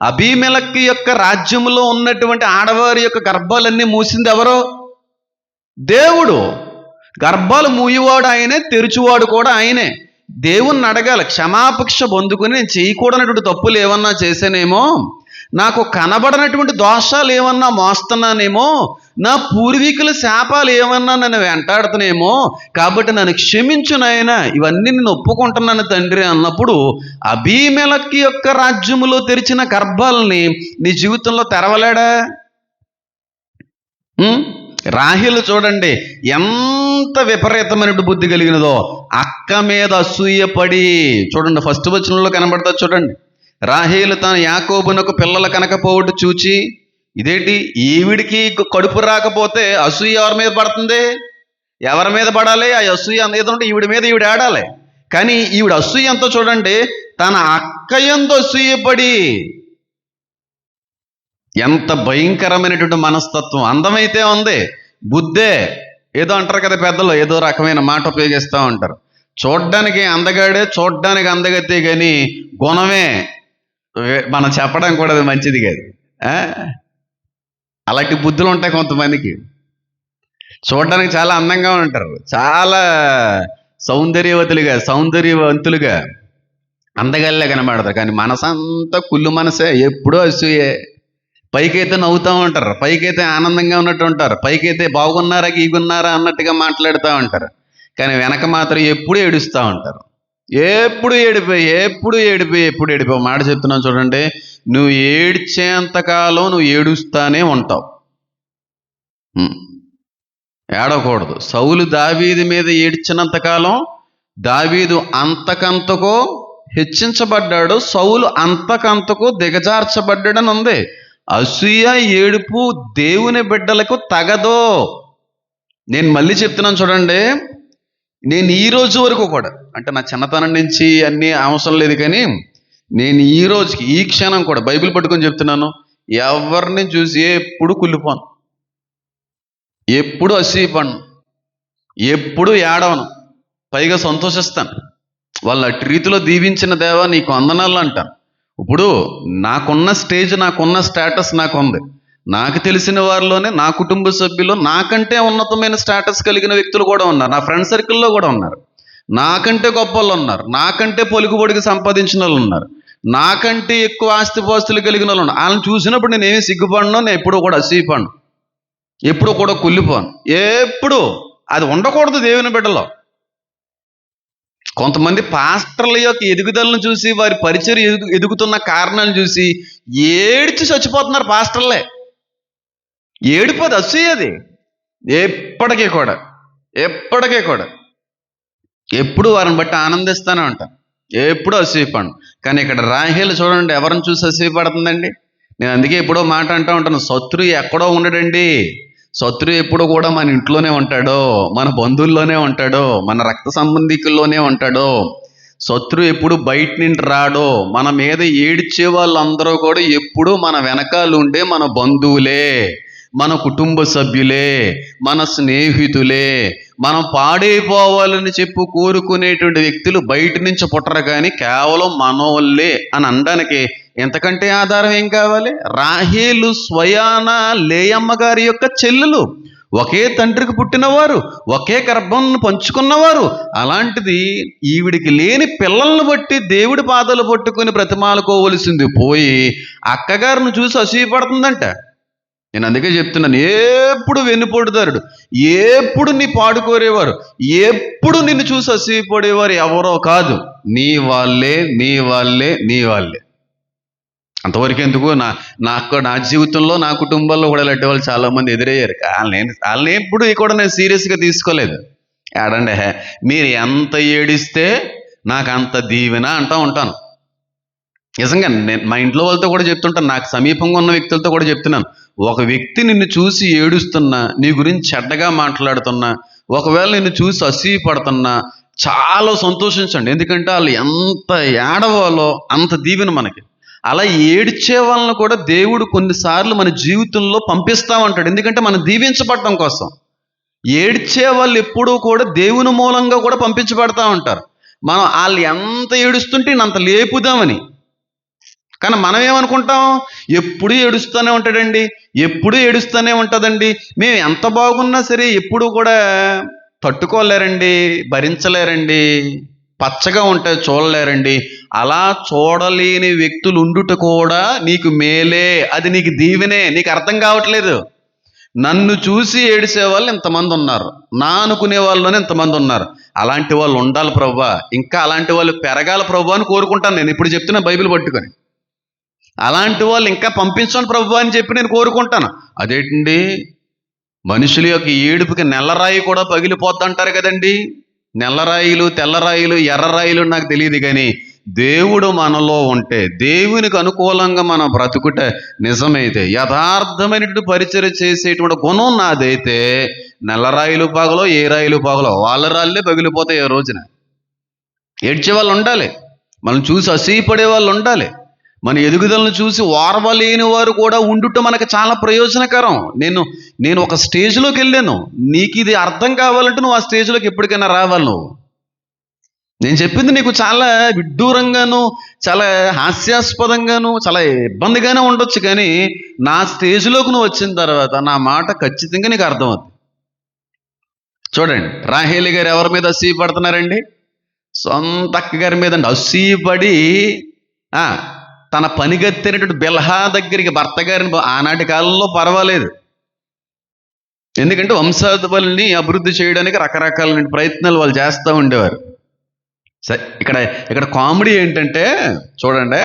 అబీమెలెకు యొక్క రాజ్యంలో ఉన్నటువంటి ఆడవారి యొక్క గర్భాలన్నీ మూసింది ఎవరో? దేవుడు. గర్భాలు మూయవాడు ఆయనే, తెరుచువాడు కూడా ఆయనే. దేవుణ్ణి అడగాలి, క్షమాపక్ష పొందుకుని నేను చేయకూడనటువంటి తప్పులు ఏమన్నా చేశానేమో, నాకు కనబడనటువంటి దోషాలు ఏమన్నా మోస్తున్నానేమో, నా పూర్వీకుల శాపాలు ఏమన్నా నన్ను వెంటాడుతున్నాయేమో, కాబట్టి నన్ను క్షమించు నాయనా, ఇవన్నీ నేను ఒప్పుకుంటున్నాను తండ్రి అన్నప్పుడు అబీమెలెకు యొక్క రాజ్యములో తెరిచిన గర్భాలని నీ జీవితంలో తెరవలేడా? రాహేలు చూడండి ఎంత విపరీతమైన బుద్ధి కలిగినదో. అక్క మీద అసూయపడి, చూడండి ఫస్ట్ వచనంలో కనబడతా చూడండి. రాహేలు తన యాకోబునకు పిల్లలు కనకపోవట్టు చూచి, ఇదేంటి ఈవిడికి కడుపు రాకపోతే అసూయ ఎవరి మీద పడుతుంది? ఎవరి మీద పడాలి? ఆ అసూయ ఏదంటే ఈవిడి మీద ఈవిడ ఆడాలి. కానీ ఈవిడ అసూయ ఎంతో చూడండి, తన అక్క యందు అసూయపడి. ఎంత భయంకరమైనటువంటి మనస్తత్వం! అందమైతే ఉంది, బుద్ధే ఏదో అంటారు కదా పెద్దలు, ఏదో రకమైన మాట ఉపయోగిస్తూ ఉంటారు. చూడ్డానికి అందగాడే, చూడ్డానికి అందగతే, కానీ గుణమే మనం చెప్పడం కూడా అది మంచిది కాదు. అలాంటి బుద్ధులు ఉంటాయి కొంతమందికి. చూడడానికి చాలా అందంగా ఉంటారు, చాలా సౌందర్యవంతులుగా అందగాళ్ళే కనబడతారు, కానీ మనసంతా కుళ్ళు మనసే, ఎప్పుడూ అసూయే. పైకైతే నవ్వుతూ ఉంటారు, పైకైతే ఆనందంగా ఉన్నట్టు ఉంటారు, పైకైతే బాగున్నారా గీగున్నారా అన్నట్టుగా మాట్లాడుతూ ఉంటారు, కానీ వెనక మాత్రం ఎప్పుడు ఏడుస్తూ ఉంటారు. ఎప్పుడు ఏడిపోయి మాట చెప్తున్నాను చూడండి, నువ్వు ఏడ్చేంతకాలం నువ్వు ఏడుస్తానే ఉంటావు. ఏడవకూడదు. సౌలు దావీదు మీద ఏడ్చినంతకాలం దావీదు అంతకంతకో హెచ్చించబడ్డాడు, సౌలు అంతకంతకో దిగజార్చబడ్డాడని ఉంది. అసూయ ఏడుపు దేవుని బిడ్డలకు తగదో. నేను మళ్ళీ చెప్తున్నాను చూడండి, నేను ఈ రోజు వరకు కూడా, అంటే నా చిన్నతనం నుంచి అన్నీ అవసరం లేదు, కానీ నేను ఈ రోజుకి ఈ క్షణం కూడా బైబిల్ పట్టుకొని చెప్తున్నాను, ఎవరిని చూసి ఎప్పుడు కుళ్ళిపోను, ఎప్పుడు అసూయపడను, ఎప్పుడు ఏడవను, పైగా సంతోషిస్తాను. వాళ్ళ అటు రీతిలో దీవించిన దేవా నీకు వందనాలు అంటాను. ఇప్పుడు నాకున్న స్టేజ్, నాకున్న స్టేటస్ నాకు ఉంది. నాకు తెలిసిన వారిలోనే, నా కుటుంబ సభ్యులు నాకంటే ఉన్నతమైన స్టేటస్ కలిగిన వ్యక్తులు కూడా ఉన్నారు, నా ఫ్రెండ్ సర్కిల్లో కూడా ఉన్నారు. నాకంటే గొప్ప వాళ్ళు ఉన్నారు, నాకంటే పొలుగుబడికి సంపాదించిన వాళ్ళు ఉన్నారు, నాకంటే ఎక్కువ ఆస్తిపాస్తులు కలిగిన వాళ్ళు ఉన్నారు. వాళ్ళని చూసినప్పుడు నేను ఏమి సిగ్గుపడను, నేను ఎప్పుడూ కూడా అసూయపడను, ఎప్పుడూ కూడా కుళ్ళిపోను. ఎప్పుడు అది ఉండకూడదు దేవుని బిడ్డలో. కొంతమంది పాస్టర్ల యొక్క ఎదుగుదలను చూసి, వారి పరిచయం ఎదుగుతున్న కారణాలు చూసి ఏడ్చి చచ్చిపోతున్నారు పాస్టర్లే. ఏడిపోదు, అసూయది ఎప్పటికీ కూడా ఎప్పుడు వారిని బట్టి ఆనందిస్తూనే ఉంటాను, ఎప్పుడు అసూయపడను. కానీ ఇక్కడ రాహేలు చూడండి ఎవరిని చూసి అసూయపడుతుందండి. నేను అందుకే ఎప్పుడో మాట అంటూ ఉంటాను, శత్రువు ఎక్కడో ఉండడండి. శత్రువు ఎప్పుడు కూడా మన ఇంట్లోనే ఉంటాడో, మన బంధువుల్లోనే ఉంటాడో, మన రక్త సంబంధికుల్లోనే ఉంటాడో. శత్రువు ఎప్పుడు బయట నుండి రాడో. మన మీద ఏడ్చే వాళ్ళందరూ కూడా ఎప్పుడూ మన వెనకాల ఉండే మన బంధువులే, మన కుటుంబ సభ్యులే, మన స్నేహితులే. మనం పాడైపోవాలని చెప్పి కోరుకునేటువంటి వ్యక్తులు బయట నుంచి పుట్టరు, కానీ కేవలం మనోళ్ళే అని అనడానికి ఎంతకంటే ఆధారం ఏం కావాలి? రాహేలు స్వయాన లేయమ్మ గారి యొక్క చెల్లెలు, ఒకే తండ్రికి పుట్టినవారు, ఒకే గర్భం పంచుకున్నవారు. అలాంటిది ఈవిడికి లేని పిల్లలను బట్టి దేవుడి పాదాలు పట్టుకుని బ్రతిమాలుకోవలసింది పోయి అక్కగారిని చూసి అసూయపడుతుందంట. నేను అందుకే చెప్తున్నాను, ఎప్పుడు వెన్నుపోటుదారుడు, ఎప్పుడు నీ పాడుకోరేవారు, ఎప్పుడు నిన్ను చూసి అసూయపడేవారు ఎవరో కాదు, నీ వాళ్ళే. అంతవరకు ఎందుకు, నా జీవితంలో, నా కుటుంబంలో కూడా ఇలాంటి వాళ్ళు చాలామంది ఎదురయ్యారు. వాళ్ళని ఎప్పుడు కూడా నేను సీరియస్గా తీసుకోలేదు. ఏడండి, మీరు ఎంత ఏడిస్తే నాకు అంత దీవెన అంటూ ఉంటాను. నిజంగా నేను మా ఇంట్లో వాళ్ళతో కూడా చెప్తుంటాను, నాకు సమీపంగా ఉన్న వ్యక్తులతో కూడా చెప్తున్నాను. ఒక వ్యక్తి నిన్ను చూసి ఏడుస్తున్నా, నీ గురించి చెడ్డగా మాట్లాడుతున్నా, ఒకవేళ నిన్ను చూసి అసూయపడుతున్నా, చాలా సంతోషించండి. ఎందుకంటే వాళ్ళు ఎంత ఏడవాలో అంత దీవెన మనకి. అలా ఏడ్చే వాళ్ళను కూడా దేవుడు కొన్నిసార్లు మన జీవితంలో పంపిస్తూ ఉంటాడు, ఎందుకంటే మనం దీవించబడటం కోసం. ఏడ్చే వాళ్ళు ఎప్పుడూ కూడా దేవుని మూలంగా కూడా పంపించబడతా ఉంటారు. మనం వాళ్ళు ఎంత ఏడుస్తుంటే అంత లేపుదామని. కానీ మనం ఏమనుకుంటాం, ఎప్పుడు ఏడుస్తూనే ఉంటాడండి, ఎప్పుడు ఏడుస్తూనే ఉంటుందండి, మేము ఎంత బాగున్నా సరే ఎప్పుడు కూడా తట్టుకోలేరండి, భరించలేరండి, పచ్చగా ఉంటే చూడలేరండి. అలా చూడలేని వ్యక్తులు ఉండుట కూడా నీకు మేలే, అది నీకు దీవెనే. నీకు అర్థం కావట్లేదు. నన్ను చూసి ఏడిసే వాళ్ళు ఇంతమంది ఉన్నారు, నా అనుకునే వాళ్ళలోనే ఇంతమంది ఉన్నారు. అలాంటి వాళ్ళు ఉండాలి ప్రభువా, ఇంకా అలాంటి వాళ్ళు పెరగాలి ప్రభువా అని కోరుకుంటాను నేను. ఇప్పుడు చెప్తున్నా బైబిల్ పట్టుకొని, అలాంటి వాళ్ళు ఇంకా పంపించండి ప్రభువా అని చెప్పి నేను కోరుకుంటాను. అదేంటండి, మనుషుల యొక్క ఏడుపుకి నెల్లరాయి కూడా పగిలిపోద్ది అంటారు కదండి. నెల్లరాయిలు, తెల్లరాయిలు, ఎర్రరాయిలు నాకు తెలియదు, కానీ దేవుడు మనలో ఉంటే, దేవునికి అనుకూలంగా మనం బ్రతుకుట నిజమైతే, యథార్థమైనటువంటి పరిచయం చేసేటువంటి గుణం నాదైతే, నెల్లరాయిలు పగలో ఏ రాయిలు పగలో వాళ్ళ రాళ్ళే పగిలిపోతాయి. ఏ రోజున ఏడ్చే వాళ్ళు ఉండాలి, మనం చూసి అసూయపడే వాళ్ళు ఉండాలి, మన ఎదుగుదలను చూసి ఓర్వలేని వారు కూడా ఉండుట మనకు చాలా ప్రయోజనకరం. నేను ఒక స్టేజ్లోకి వెళ్ళాను. నీకు ఇది అర్థం కావాలంటే నువ్వు ఆ స్టేజ్లోకి ఎప్పటికైనా రావాలి. నువ్వు, నేను చెప్పింది నీకు చాలా విడ్డూరంగాను, చాలా హాస్యాస్పదంగాను, చాలా ఇబ్బందిగానే ఉండొచ్చు, కానీ నా స్టేజ్లోకి నువ్వు వచ్చిన తర్వాత నా మాట ఖచ్చితంగా నీకు అర్థమవుతుంది. చూడండి, రాహేలి గారు ఎవరి మీద అసూయపడుతున్నారండి? సొంత అక్క గారి మీద అసూయపడి తన పనిగత్తెనటువంటి బిల్హా దగ్గరికి భర్త గారిని, ఆనాటి కాలంలో పర్వాలేదు, ఎందుకంటే వంశావళిని అభివృద్ధి చేయడానికి రకరకాల ప్రయత్నాలు వాళ్ళు చేస్తూ ఉండేవారు. సరే, ఇక్కడ కామెడీ ఏంటంటే చూడండి,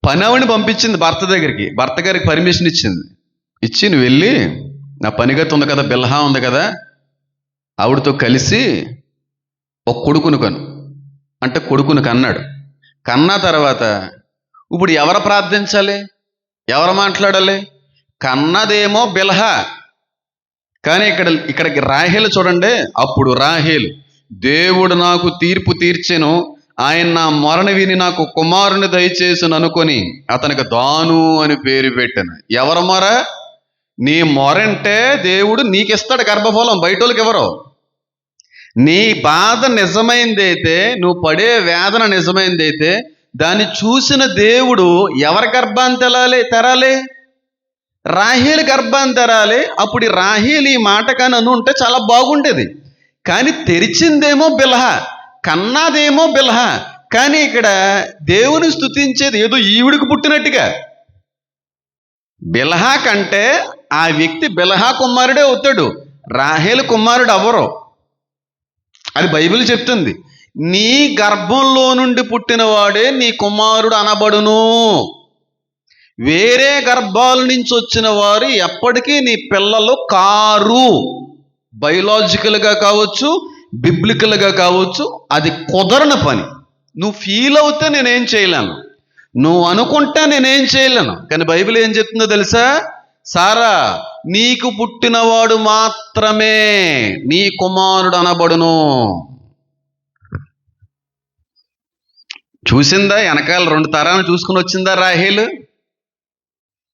పనవని పంపించింది భర్త దగ్గరికి, భర్త గారికి పర్మిషన్ ఇచ్చి నువ్వు వెళ్ళి నా పనిగత్తి ఉంది కదా, బిల్హా ఉంది కదా, ఆవిడతో కలిసి ఒక కొడుకును కను అంటే కొడుకును కన్నాడు. కన్నా తర్వాత ఇప్పుడు ఎవరు ప్రార్థించాలి, ఎవరు మాట్లాడాలి? కన్నదేమో బిల్హా, కానీ ఇక్కడికి రాహేలు చూడండి. అప్పుడు రాహేలు, దేవుడు నాకు తీర్పు తీర్చెను, ఆయన నా మొరను విని నాకు కుమారుని దయచేసును అనుకొని అతనికి దాను అని పేరు పెట్టాను. ఎవరు మొర? నీ మొరంటే దేవుడు నీకిస్తాడు గర్భఫలం, బయటోళ్ళకి ఎవరో. నీ బాధ నిజమైందైతే, నువ్వు పడే వేదన నిజమైందైతే, దాన్ని చూసిన దేవుడు ఎవరి గర్భాన్ని తెరాలి? రాహేలు గర్భాన్ని తెరాలి. అప్పుడు రాహేలు ఈ మాట కానీ అని ఉంటే చాలా బాగుండేది. కానీ తెరిచిందేమో బిల్హా, కన్నాదేమో బిల్హా. కానీ ఇక్కడ దేవుని స్తుతించేది ఏదో ఈవిడికి పుట్టినట్టుగా. బిల్హా కంటే ఆ వ్యక్తి బిల్హా కుమారుడే అవుతాడు, రాహేలు కుమారుడు అవ్వరు. అది బైబిల్ చెప్తుంది. నీ గర్భంలో నుండి పుట్టిన వాడే నీ కుమారుడు అనబడును. వేరే గర్భాల నుంచి వచ్చిన వారు ఎప్పటికీ నీ పిల్లలు కారు. బయోలాజికల్గా కావచ్చు, బిబ్లికల్గా కావచ్చు, అది కుదరని పని. నువ్వు ఫీల్ అవుతే నేనేం చేయలేను, నువ్వు అనుకుంటే నేనేం చేయలేను. కానీ బైబిల్ ఏం చెప్తుందో తెలుసా? సారా, నీకు పుట్టినవాడు మాత్రమే నీ కుమారుడు అనబడును. చూసిందా? వెనకాల 2 తరాలను చూసుకుని వచ్చిందా రాహేలు?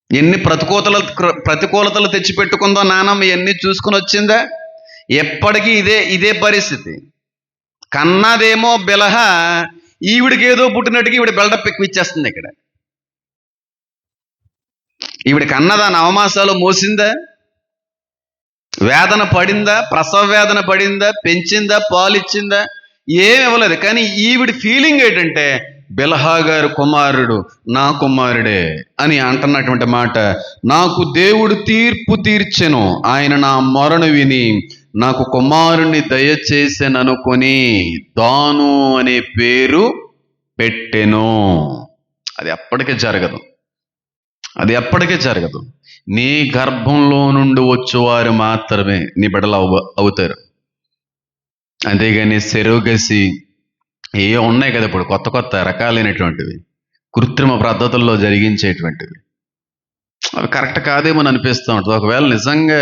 ఎన్ని ప్రతికూలతలు తెచ్చిపెట్టుకుందో నానమ్మ, ఇవన్నీ చూసుకుని వచ్చిందా? ఎప్పటికీ ఇదే పరిస్థితి. కన్నదేమో బిల్హా, ఈవిడికి ఏదో పుట్టినట్టుగా ఈవిడ బిల్డప్ ఎక్కువ ఇచ్చేస్తుంది. ఇక్కడ ఈవిడ కన్నదా, నవమాసాలు మోసిందా, వేదన పడిందా, ప్రసవ వేదన పడిందా, పెంచిందా, పాలిచ్చిందా? ఏమి ఇవ్వలేదు. కానీ ఈవిడి ఫీలింగ్ ఏంటంటే, బిల్హా గారు కుమారుడు నా కుమారుడే అని అంటున్నటువంటి మాట. నాకు దేవుడు తీర్పు తీర్చెను, ఆయన నా మొరను విని నాకు కుమారుని దయచేసెననుకొని దాను అనే పేరు పెట్టెను. అది ఎప్పటికీ జరగదు. నీ గర్భంలో నుండి వచ్చేవారు మాత్రమే నీ బిడ్డలు అవుతారు. అంతేగాని సెరోగసి ఏ ఉన్నాయి కదా ఇప్పుడు, కొత్త రకాలైనటువంటివి, కృత్రిమ పద్ధతుల్లో జరిగించేటువంటివి, అవి కరెక్ట్ కాదేమో అనిపిస్తూ ఉంటుంది. ఒకవేళ నిజంగా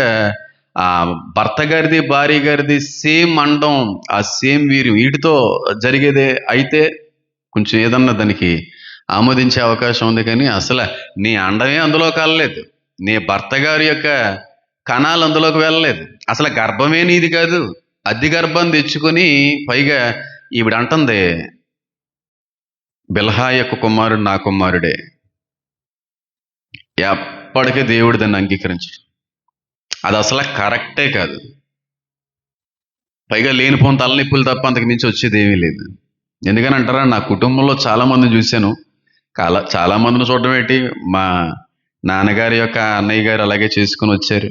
ఆ భర్త గారిది భార్య గారిది సేమ్ అండం, ఆ సేమ్ వీటితో జరిగేదే అయితే కొంచెం ఏదన్నా దానికి ఆమోదించే అవకాశం ఉంది. కానీ అసలు నీ అండమే అందులో కలలేదు, నీ భర్త గారి యొక్క కణాలు అందులోకి వెళ్ళలేదు, అసలు గర్భమే నీది కాదు, అద్దె గర్భం తెచ్చుకొని పైగా ఈవిడ అంటుంది బిల్హా యొక్క కుమారుడు నా కుమారుడే. ఎప్పటికీ దేవుడు దాన్ని అంగీకరించడు. అది అసలు కరెక్టే కాదు. పైగా లేనిపోని తలనొప్పులు తప్ప అంతకు మించి వచ్చేది ఏమీ లేదు. ఎందుకని అంటారా, నా కుటుంబంలో చాలా మందిని చూశాను. చాలా మందిని చూడడం ఏంటి, మా నాన్నగారి యొక్క అన్నయ్య గారు అలాగే చేసుకుని వచ్చారు.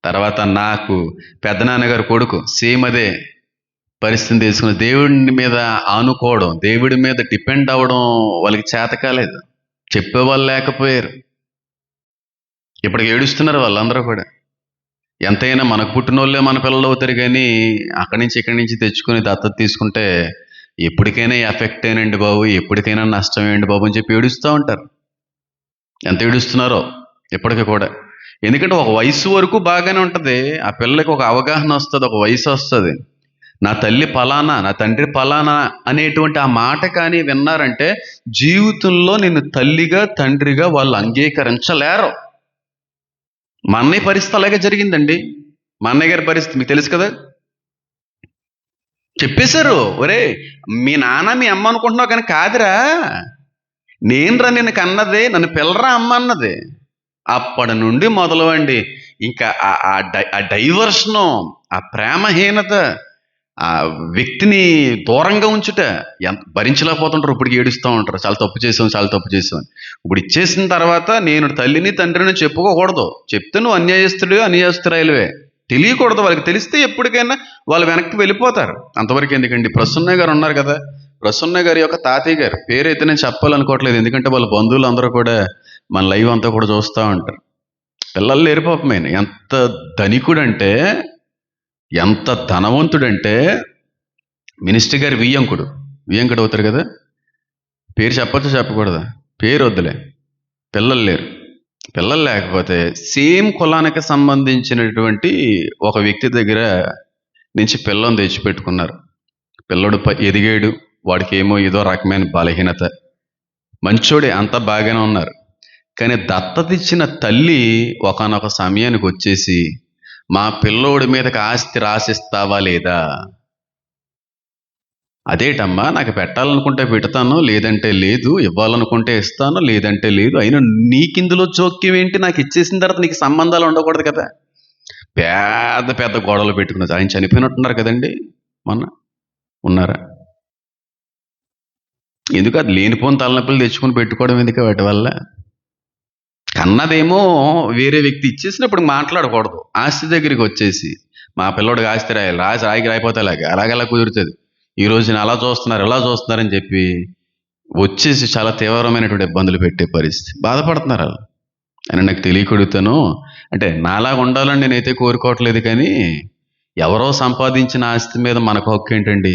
తర్వాత నాకు పెద్ద నాన్నగారు కొడుకు సేమ్ అదే పరిస్థితిని తీసుకుని దేవుడి మీద ఆనుకోవడం, దేవుడి మీద డిపెండ్ అవ్వడం వాళ్ళకి చేత కాలేదు. చెప్పేవాళ్ళు లేకపోయారు. ఇప్పటికి ఏడుస్తున్నారు వాళ్ళందరూ కూడా. ఎంతైనా మనకు పుట్టినోళ్ళే మన పిల్లలు అవుతారు, కానీ అక్కడి నుంచి ఇక్కడి నుంచి తెచ్చుకుని దత్తత తీసుకుంటే ఎప్పటికైనా ఎఫెక్ట్ అయినండి బాబు, ఎప్పటికైనా నష్టమేంటి బాబు అని చెప్పి ఏడుస్తూ ఉంటారు. ఎంత ఏడుస్తున్నారో ఇప్పటికీ కూడా. ఎందుకంటే ఒక వయసు వరకు బాగానే ఉంటుంది, ఆ పిల్లలకి ఒక అవగాహన వస్తుంది, ఒక వయసు వస్తుంది. నా తల్లి పలానా, నా తండ్రి పలానా అనేటువంటి ఆ మాట కానీ విన్నారంటే జీవితంలో నిన్ను తల్లిగా తండ్రిగా వాళ్ళు అంగీకరించలేరు. మా అన్నయ్య పరిస్థితి అలాగే జరిగిందండి. మా అన్నయ్య గారి పరిస్థితి మీకు తెలుసు కదా. చెప్పేశారు, ఒరే మీ నాన్న మీ అమ్మ అనుకుంటున్నావు కానీ కాదురా, నేనురా నిన్ను కన్నది, నన్ను పిల్లరా అమ్మ అన్నది. అప్పటి నుండి మొదలవండి ఇంకా ఆ డైవర్షను, ఆ ప్రేమహీనత, ఆ వ్యక్తిని దూరంగా ఉంచుట ఎంత భరించలేకపోతుంటారు. ఇప్పటికి ఏడుస్తూ ఉంటారు, చాలా తప్పు చేసాం, చాలా తప్పు చేసాం. ఇప్పుడు ఇచ్చేసిన తర్వాత నేను తల్లిని తండ్రిని చెప్పుకోకూడదు. చెప్తే నువ్వు అన్యాయస్తురాయలువే. తెలియకూడదు. వాళ్ళకి తెలిస్తే ఎప్పటికైనా వాళ్ళు వెనక్కి వెళ్ళిపోతారు. అంతవరకు ఎందుకండి. ప్రసన్నయ్య గారు ఉన్నారు కదా, ప్రసన్నయ్య గారి యొక్క తాతయ్య గారు పేరైతే నేను చెప్పాలనుకోవట్లేదు, ఎందుకంటే వాళ్ళ బంధువులు అందరూ కూడా మన లైవ్ అంతా కూడా చూస్తూ ఉంటారు. పిల్లలు లేరు పాపం. ఎంత ధనికుడంటే, ఎంత ధనవంతుడంటే, మినిస్టర్ గారి వియ్యంకుడు అవుతారు కదా. పేరు చెప్పచ్చా చెప్పకూడదా, పేరు వద్దులే. పిల్లలు లేరు. పిల్లలు లేకపోతే సేమ్ కులానికి సంబంధించినటువంటి ఒక వ్యక్తి దగ్గర నుంచి పిల్లని తెచ్చిపెట్టుకున్నారు. పిల్లడు ఎదిగాడు, వాడికి ఏమో ఏదో రకమైన బలహీనత, మంచోడే, అంతా బాగానే ఉన్నారు. కానీ దత్తత ఇచ్చిన తల్లి ఒకానొక సమయానికి వచ్చేసి, మా పిల్లోడి మీదకి ఆస్తి రాసిస్తావా లేదా? అదేటమ్మా, నాకు పెట్టాలనుకుంటే పెడతాను, లేదంటే లేదు, ఇవ్వాలనుకుంటే ఇస్తాను, లేదంటే లేదు. అయినా నీకిందులో జోక్యం ఏంటి? నాకు ఇచ్చేసిన తర్వాత నీకు సంబంధాలు ఉండకూడదు కదా. పెద్ద పెద్ద గొడవలు పెట్టుకున్నది. ఆయన చనిపోయినట్టున్నారు కదండి మొన్న, ఉన్నారా? ఎందుకు అది లేనిపోని తలనొప్పులు తెచ్చుకొని పెట్టుకోవడం ఎందుకు వాటి వల్ల? కన్నదేమో వేరే వ్యక్తి ఇచ్చేసినప్పుడు మాట్లాడకూడదు. ఆస్తి దగ్గరికి వచ్చేసి మా పిల్లోడికి ఆస్తి రాయాలి, రాయికి రాయిపోతే అలాగెలా కుదురుతుంది, ఈ రోజున అలా చూస్తున్నారు ఇలా చూస్తున్నారని చెప్పి వచ్చేసి చాలా తీవ్రమైనటువంటి ఇబ్బందులు పెట్టే పరిస్థితి. బాధపడుతున్నారు వాళ్ళు. అని నాకు తెలియకడుగుతాను. అంటే నాలాగా ఉండాలని నేనైతే కోరుకోవట్లేదు, కానీ ఎవరో సంపాదించిన ఆస్తి మీద మనకు హక్కు ఏంటండి?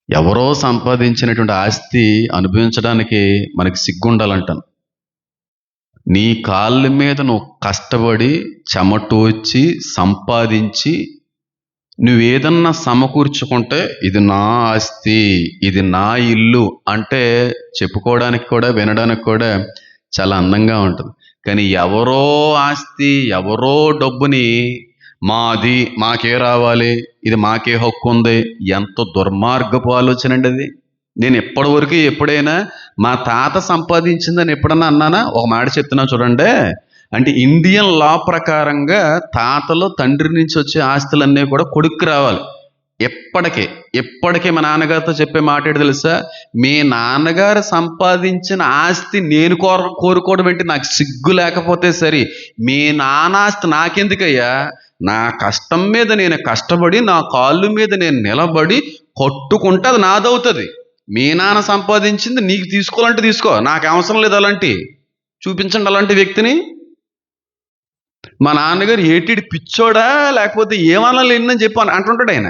ఎవరో సంపాదించినటువంటి ఆస్తి అనుభవించడానికి మనకి సిగ్గుండాలంటాను. నీ కాళ్ళ మీద నువ్వు కష్టపడి చెమటోచి సంపాదించి నువ్వేదన్నా సమకూర్చుకుంటే ఇది నా ఆస్తి, ఇది నా ఇల్లు అంటే చెప్పుకోవడానికి కూడా వినడానికి కూడా చాలా అందంగా ఉంటుంది. కానీ ఎవరో ఆస్తి, ఎవరో డబ్బుని మాది, మాకే రావాలి, ఇది మాకే హక్కు ఉంది, ఎంత దుర్మార్గపు ఆలోచన అండి అది. నేను ఎప్పటివరకు ఎప్పుడైనా మా తాత సంపాదించిందని ఎప్పుడన్నా అన్నానా? ఒక మాట చెప్తున్నా చూడండి. అంటే ఇండియన్ లా ప్రకారంగా తాతలో తండ్రి నుంచి వచ్చే ఆస్తులన్నీ కూడా కొడుక్కి రావాలి. ఎప్పటికీ మా నాన్నగారితో చెప్పే మాట ఏంటి తెలుసా? మీ నాన్నగారు సంపాదించిన ఆస్తి నేను కోరుకోవడం ఏంటి? నాకు సిగ్గు లేకపోతే సరే, మీ నాన్న ఆస్తి నాకెందుకయ్యా? నా కష్టం మీద నేను కష్టపడి, నా కాళ్ళు మీద నేను నిలబడి కొట్టుకుంటే అది నాదవుతుంది. మీ నాన్న సంపాదించింది నీకు తీసుకోవాలంటే తీసుకో, నాకు అవసరం లేదు అలాంటి. చూపించండి అలాంటి వ్యక్తిని. మా నాన్నగారు ఏటిడి పిచ్చోడా లేకపోతే ఏమన్నా లేదని చెప్పి అంటుంటాడు ఆయన.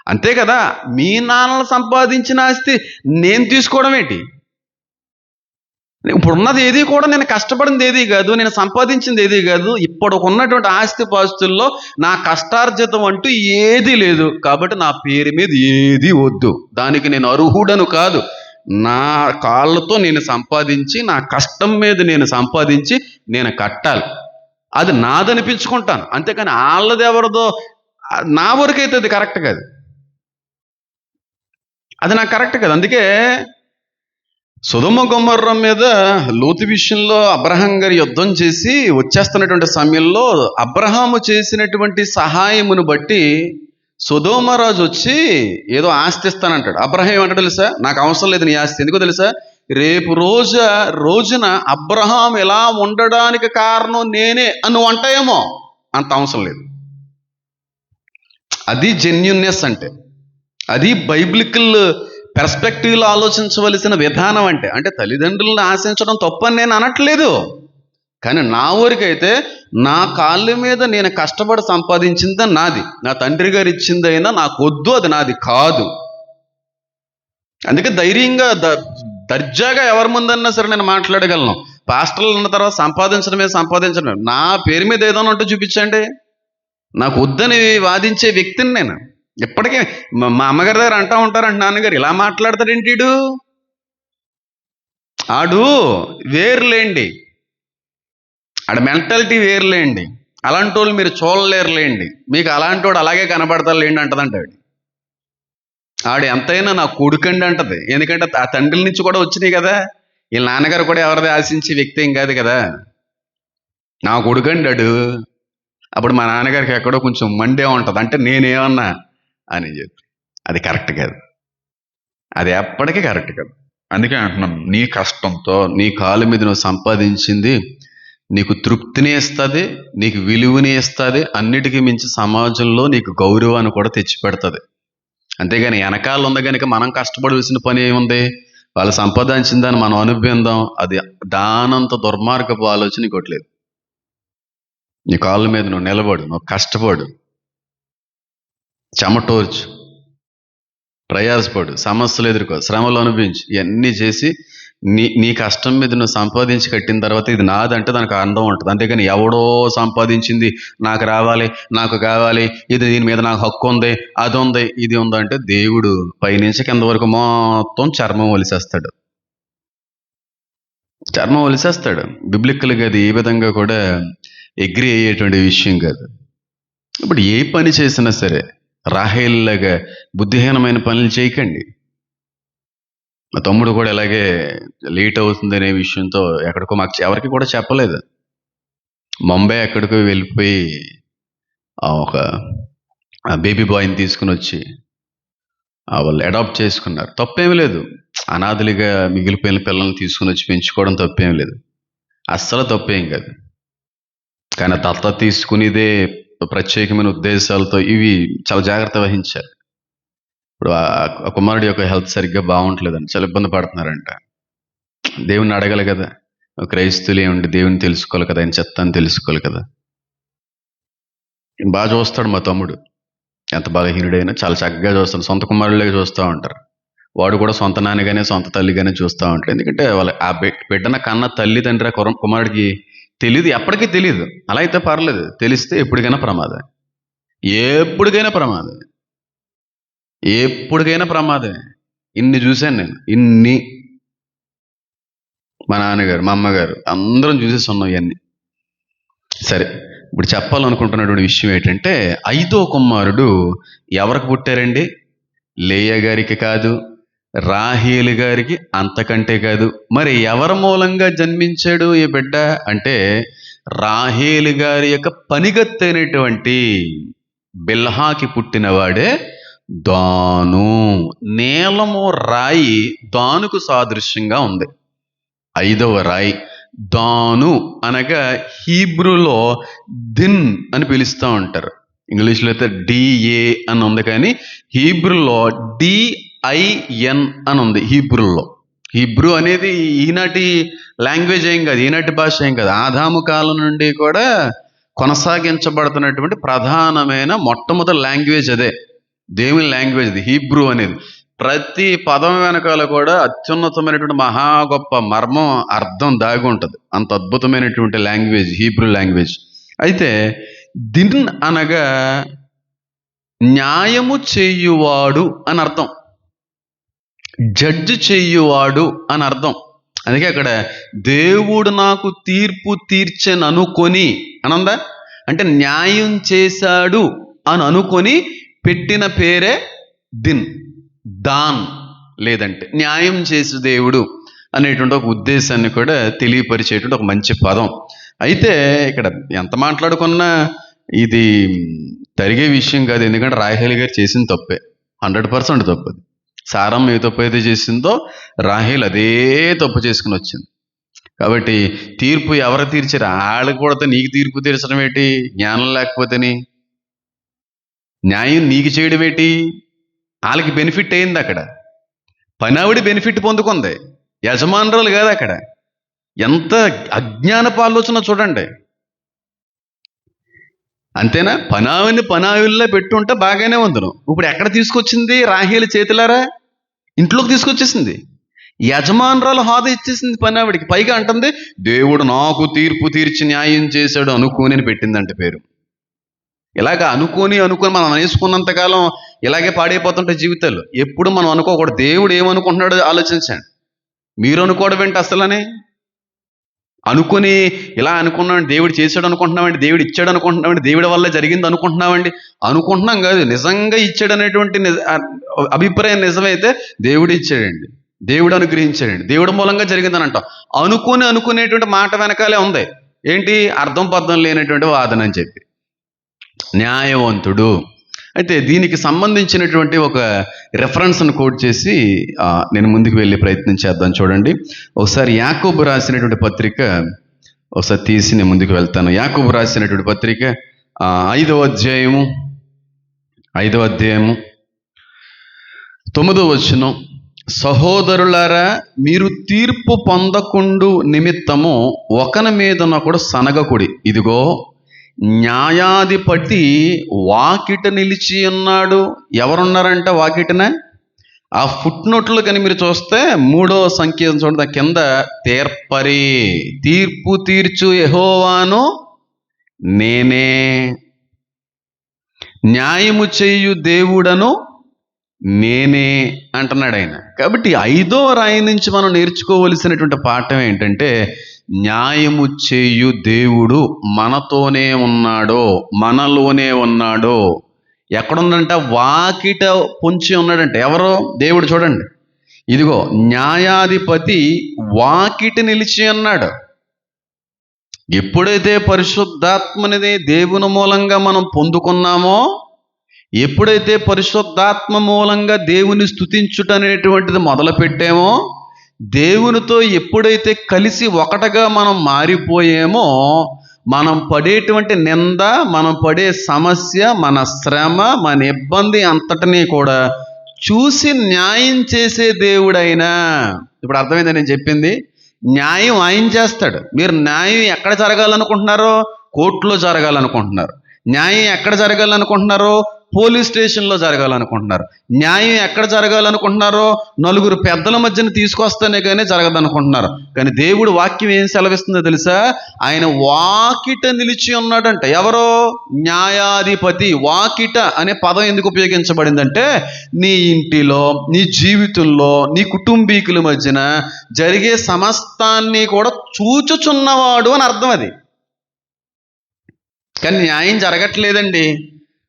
అంతే కదా. మీ నాన్నలు సంపాదించిన ఆస్తి నేను తీసుకోవడం ఏంటి? ఇప్పుడున్నది ఏది కూడా నేను కష్టపడింది ఏది కాదు, నేను సంపాదించింది ఏది కాదు. ఇప్పటికున్నటువంటి ఆస్తి పాస్తుల్లో నా కష్టార్జితం అంటూ ఏదీ లేదు. కాబట్టి నా పేరు మీద ఏది వద్దు, దానికి నేను అర్హుడను కాదు. నా కాళ్ళతో నేను సంపాదించి, నా కష్టం మీద నేను సంపాదించి నేను కట్టాలి. అది నాదనిపించుకుంటాను, అంతేకాని వాళ్ళది ఎవరిదో నా వరకైతే అది కరెక్ట్ కాదు. అది నాకు కరెక్ట్ కాదు. అందుకే సొదొమ గొమొర్రా మీద లోతు విషయంలో అబ్రహాం గారు యుద్ధం చేసి వచ్చేస్తున్నటువంటి సమయంలో అబ్రహాము చేసినటువంటి సహాయమును బట్టి సొదొమ రాజు వచ్చి ఏదో ఆస్తి ఇస్తానంటాడు. అబ్రహాం ఏమంటాడు తెలుసా? నాకు అవసరం లేదు నీ ఆస్తి. ఎందుకో తెలుసా? రేపు రోజున అబ్రహాం ఎలా ఉండడానికి కారణం నేనే అని నువ్వు అంటాయేమో, అంత అవసరం లేదు. అది జెన్యున్నెస్ అంటే, అది బైబిలికల్ పెర్స్పెక్టివ్లో ఆలోచించవలసిన విధానం అంటే తల్లిదండ్రులను ఆశించడం తప్పని నేను అనట్లేదు. కానీ నా ఊరికైతే నా కాళ్ళ మీద నేను కష్టపడి సంపాదించింది నాది, నా తండ్రి గారు ఇచ్చిందైనా నాకు వద్దు, అది నాది కాదు. అందుకే ధైర్యంగా దర్జాగా ఎవరి ముందన్నా సరే నేను మాట్లాడగలను. పాస్టర్లు ఉన్న తర్వాత సంపాదించడమే నా పేరు మీద ఏదైనా ఉంటే చూపించండి. నాకు వద్దని వాదించే వ్యక్తిని నేను. ఇప్పటికీ మా అమ్మగారి దగ్గర అంటూ ఉంటారంట, నాన్నగారు ఇలా మాట్లాడతాడేంటి ఆడు వేర్లేండి, ఆడ మెంటాలిటీ వేర్లేండి, అలాంటి వాళ్ళు మీరు చూడలేరులేండి, మీకు అలాంటి వాడు అలాగే కనబడతారు లేండి అంటదంటాడు. ఆడు ఎంతైనా నా కొడుకండి అంటది. ఎందుకంటే ఆ తండ్రి నుంచి కూడా వచ్చినాయి కదా. వీళ్ళ నాన్నగారు కూడా ఎవరిది ఆశించే వ్యక్తి ఏం కాదు కదా. నా కొడుకండి అడు. అప్పుడు మా నాన్నగారికి ఎక్కడో కొంచెం మండే ఉంటుంది, అంటే నేనేమన్నా అని చెప్పి. అది కరెక్ట్ కాదు, అది ఎప్పటికీ కరెక్ట్ కాదు. అందుకే అంటున్నాం, నీ కష్టంతో నీ కాలు మీద నువ్వు సంపాదించింది నీకు తృప్తిని ఇస్తుంది, నీకు విలువని ఇస్తుంది, అన్నిటికీ మించి సమాజంలో నీకు గౌరవాన్ని కూడా తెచ్చిపెడుతుంది. అంతేగాని వెనకాల ఉంది కనుక మనం కష్టపడవలసిన పని ఏముంది? వాళ్ళు సంపాదించిన దాన్ని మనం అనుభవిందాం, అది దానంత దుర్మార్గపు ఆలోచన ఇంకోట్లేదు. నీ కాళ్ళ మీద నువ్వు నిలబడు, నువ్వు కష్టపడు, చెమటోర్చు, ప్రయాసపడు, సమస్యలు ఎదుర్కో, శ్రమలు అనుభవించు, ఇవన్నీ చేసి నీ కష్టం మీద నువ్వు సంపాదించి కట్టిన తర్వాత ఇది నాదంటే దానికి అందం ఉంటుంది. అంతేగాని ఎవడో సంపాదించింది నాకు రావాలి, నాకు కావాలి, ఇది దీని మీద నాకు హక్కు ఉంది, అది ఉంది, ఇది ఉంది అంటే దేవుడు పైనుంచి కింద వరకు మొత్తం చర్మం ఒలిసేస్తాడు. బిబ్లికల్గా అది ఏ విధంగా కూడా అగ్రి అయ్యేటువంటి విషయం కాదు. ఇప్పుడు ఏ పని చేసినా సరే రాహేల్లాగా బుద్ధిహీనమైన పనులు చేయకండి. మా తమ్ముడు కూడా ఇలాగే లేట్ అవుతుంది అనే విషయంతో ఎక్కడికో మాకు ఎవరికి కూడా చెప్పలేదు. ముంబై ఎక్కడికో వెళ్ళిపోయి ఒక బేబీ బాయ్ని తీసుకుని వచ్చి వాళ్ళు అడాప్ట్ చేసుకున్నారు. తప్పేమీ లేదు. అనాథలుగా మిగిలిపోయిన పిల్లల్ని తీసుకుని వచ్చి పెంచుకోవడం తప్పేం లేదు, అస్సలు తప్పేం కాదు. కానీ దత్తత తీసుకునేదే ప్రత్యేకమైన ఉద్దేశాలతో ఇవి చాలా జాగ్రత్త వహించాలి. ఇప్పుడు ఆ కుమారుడి యొక్క హెల్త్ సరిగ్గా బాగుంటలేదండి, చాలా ఇబ్బంది పడుతున్నారంట. దేవుణ్ణి అడగాలి కదా, క్రైస్తువులు ఏముండి దేవుని తెలుసుకోవాలి కదా, ఆయన చెత్తాన్ని తెలుసుకోవాలి కదా. బాగా చూస్తాడు మా తమ్ముడు, ఎంత బలహీనుడైనా చాలా చక్కగా చూస్తాడు. సొంత కుమారుడిలాగా చూస్తూ ఉంటారు. వాడు కూడా సొంత నాన్నగానే సొంత తల్లిగానే చూస్తూ ఉంటాడు. ఎందుకంటే వాళ్ళ ఆ బిడ్డన కన్న తల్లిదండ్రి కుమారుడికి తెలియదు, ఎప్పటికీ తెలియదు. అలా అయితే పర్లేదు, తెలిస్తే ఎప్పటికైనా ప్రమాదం, ఎప్పటికైనా ప్రమాదమే. ఇన్ని చూశాను నేను, ఇన్ని మా నాన్నగారు మా అమ్మగారు అందరం చూసేసి ఉన్నాం ఇవన్నీ. సరే, ఇప్పుడు చెప్పాలనుకుంటున్నటువంటి విషయం ఏంటంటే, 5వ కుమారుడు ఎవరికి పుట్టారండి? లేయా గారికి కాదు, రాహేలు గారికి అంతకంటే కాదు. మరి ఎవరి మూలంగా జన్మించాడు ఈ బిడ్డ అంటే, రాహేలు గారి యొక్క పనిగత్తైనటువంటి బిల్హాకి పుట్టినవాడే దాను. నీలము రాయి దానుకు సాదృశ్యంగా ఉంది. 5వ రాయి దాను అనగా హీబ్రూలో దిన్ అని పిలుస్తూ ఉంటారు. ఇంగ్లీష్లో అయితే డిఏ అని ఉంది, కానీ హీబ్రూలో DIN అని ఉంది. హీబ్రూ అనేది ఈనాటి లాంగ్వేజ్ ఏం కాదు, ఈనాటి భాష ఏం కాదు. ఆదాము కాలం నుండి కూడా కొనసాగించబడుతున్నటువంటి ప్రధానమైన మొట్టమొదటి లాంగ్వేజ్ అదే, దేవుని లాంగ్వేజ్ అది, హీబ్రూ అనేది. ప్రతి పదం వెనకాల కూడా అత్యున్నతమైనటువంటి మహా గొప్ప మర్మం, అర్థం దాగి ఉంటుంది. అంత అద్భుతమైనటువంటి లాంగ్వేజ్ హీబ్రూ లాంగ్వేజ్. అయితే దిన్ అనగా న్యాయము చేయువాడు అని అర్థం, జడ్జి చేయువాడు అని అర్థం. అందుకే అక్కడ దేవుడు నాకు తీర్పు తీర్చననుకొని అనందా, అంటే న్యాయం చేశాడు అని అనుకొని పెట్టిన పేరే దిన్, దాన్, లేదంటే న్యాయం చేసే దేవుడు అనేటువంటి ఒక ఉద్దేశాన్ని కూడా తెలియపరిచేటువంటి ఒక మంచి పదం. అయితే ఇక్కడ ఎంత మాట్లాడుకున్నా ఇది తరిగే విషయం కాదు, ఎందుకంటే రాహేల్ గారు చేసిన తప్పే, 100% తప్పు. అది సారమ్మ ఏ తప్పు అయితే చేసిందో రాహేల్ అదే తప్పు చేసుకుని వచ్చింది. కాబట్టి తీర్పు ఎవరు తీర్చారు? వాళ్ళకి కూడా నీకు తీర్పు తీర్చడం ఏంటి? జ్ఞానం లేకపోతేని న్యాయం నీకు చేయడం ఏంటి? వాళ్ళకి బెనిఫిట్ అయింది అక్కడ, పనావిడి బెనిఫిట్ పొందుకుంది, యజమానురాలు కాదు అక్కడ. ఎంత అజ్ఞానపు ఆలోచన చూడండి. అంతేనా? పనావిల్లో పెట్టుంటే బాగానే ఉందను. ఇప్పుడు ఎక్కడ తీసుకొచ్చింది? రాహేలు చేతులారా ఇంట్లోకి తీసుకొచ్చేసింది. యజమానురాలు హోదా ఇచ్చేసింది పనావిడికి. పైగా అంటుంది, దేవుడు నాకు తీర్పు తీర్చి న్యాయం చేశాడు అనుకోని పెట్టిందంటే పేరు. ఇలాగ అనుకోని మనం అనేసుకున్నంతకాలం ఇలాగే పాడైపోతుంటే జీవితాలు. ఎప్పుడు మనం అనుకోకూడదు. దేవుడు ఏమనుకుంటున్నాడో ఆలోచించండి. మీరు అనుకోవడం ఏంటి అసలని? అనుకుని ఇలా అనుకున్నామండి, దేవుడు చేశాడు అనుకుంటున్నామండి, దేవుడు ఇచ్చాడు అనుకుంటున్నామండి, దేవుడి వల్ల జరిగింది అనుకుంటున్నాం కాదు. నిజంగా ఇచ్చాడు అనేటువంటి అభిప్రాయం నిజమైతే దేవుడు ఇచ్చాడండి, దేవుడు అనుగ్రహించాడండి, దేవుడి మూలంగా జరిగిందని అంటాం. అనుకునేటువంటి మాట వెనకాలే ఉంది ఏంటి? అర్థం పర్థం లేనటువంటి వాదన అని చెప్పి న్యాయవంతుడు. అయితే దీనికి సంబంధించినటువంటి ఒక రెఫరెన్స్ను కోట్ చేసి నేను ముందుకు వెళ్ళే ప్రయత్నం చేద్దాం. చూడండి, ఒకసారి యాకోబు రాసినటువంటి పత్రిక ఒకసారి తీసి నేను ముందుకు వెళ్తాను. యాకోబు రాసినటువంటి పత్రిక 5వ అధ్యాయము 9వ వచనం, సహోదరులారా, మీరు తీర్పు పొందకుండు నిమిత్తము ఒకని మీదనొకడు సనగకుడి. ఇదిగో న్యాయాధిపతి వాకిట నిలిచి ఉన్నాడు. ఎవరున్నారంట వాకిటన? ఆ ఫుట్ నోట్లు కానీ మీరు చూస్తే 3వ సంఖ్య చూడండి, కింద తీర్పరి, తీర్పు తీర్చు యెహోవాను నేనే, న్యాయము చేయు దేవుడను నేనే అంటున్నాడు ఆయన. కాబట్టి 5వ రాయి నుంచి మనం నేర్చుకోవలసినటువంటి పాఠం ఏంటంటే, న్యాయము చేయు దేవుడు మనతోనే ఉన్నాడో, మనలోనే ఉన్నాడో. ఎక్కడుందంట? వాకిట పొంచి ఉన్నాడంట. ఎవరో? దేవుడు. చూడండి, ఇదిగో న్యాయాధిపతి వాకిట నిలిచి ఉన్నాడు. ఎప్పుడైతే పరిశుద్ధాత్మనిది దేవుని మూలంగా మనం పొందుకున్నామో, ఎప్పుడైతే పరిశుద్ధాత్మ మూలంగా దేవుని స్తుతించుట అనేటువంటిది మొదలు పెట్టామో, దేవునితో ఎప్పుడైతే కలిసి ఒకటగా మనం మారిపోయామో, మనం పడేటువంటి నింద, మనం పడే సమస్య, మన శ్రమ, మన ఇబ్బంది అంతటినీ కూడా చూసి న్యాయం చేసే దేవుడైనా. ఇప్పుడు అర్థమైంది నేను చెప్పింది? న్యాయం ఆయన చేస్తాడు. మీరు న్యాయం ఎక్కడ జరగాలనుకుంటున్నారో? కోర్టులో జరగాలనుకుంటున్నారు. న్యాయం ఎక్కడ జరగాలనుకుంటున్నారో? పోలీస్ స్టేషన్లో జరగాలనుకుంటున్నారు. న్యాయం ఎక్కడ జరగాలనుకుంటున్నారో? నలుగురు పెద్దల మధ్యన తీసుకొస్తేనే కానీ జరగదనుకుంటున్నారు. కానీ దేవుడు వాక్యం ఏం సెలవిస్తుందో తెలుసా? ఆయన వాకిట నిలిచి ఉన్నాడంట. ఎవరో? న్యాయాధిపతి. వాకిట అనే పదం ఎందుకు ఉపయోగించబడిందంటే, నీ ఇంటిలో, నీ జీవితంలో, నీ కుటుంబీకుల మధ్యన జరిగే సమస్తాన్ని కూడా చూచుచున్నవాడు అని అర్థం. అది కానీ న్యాయం జరగట్లేదండి.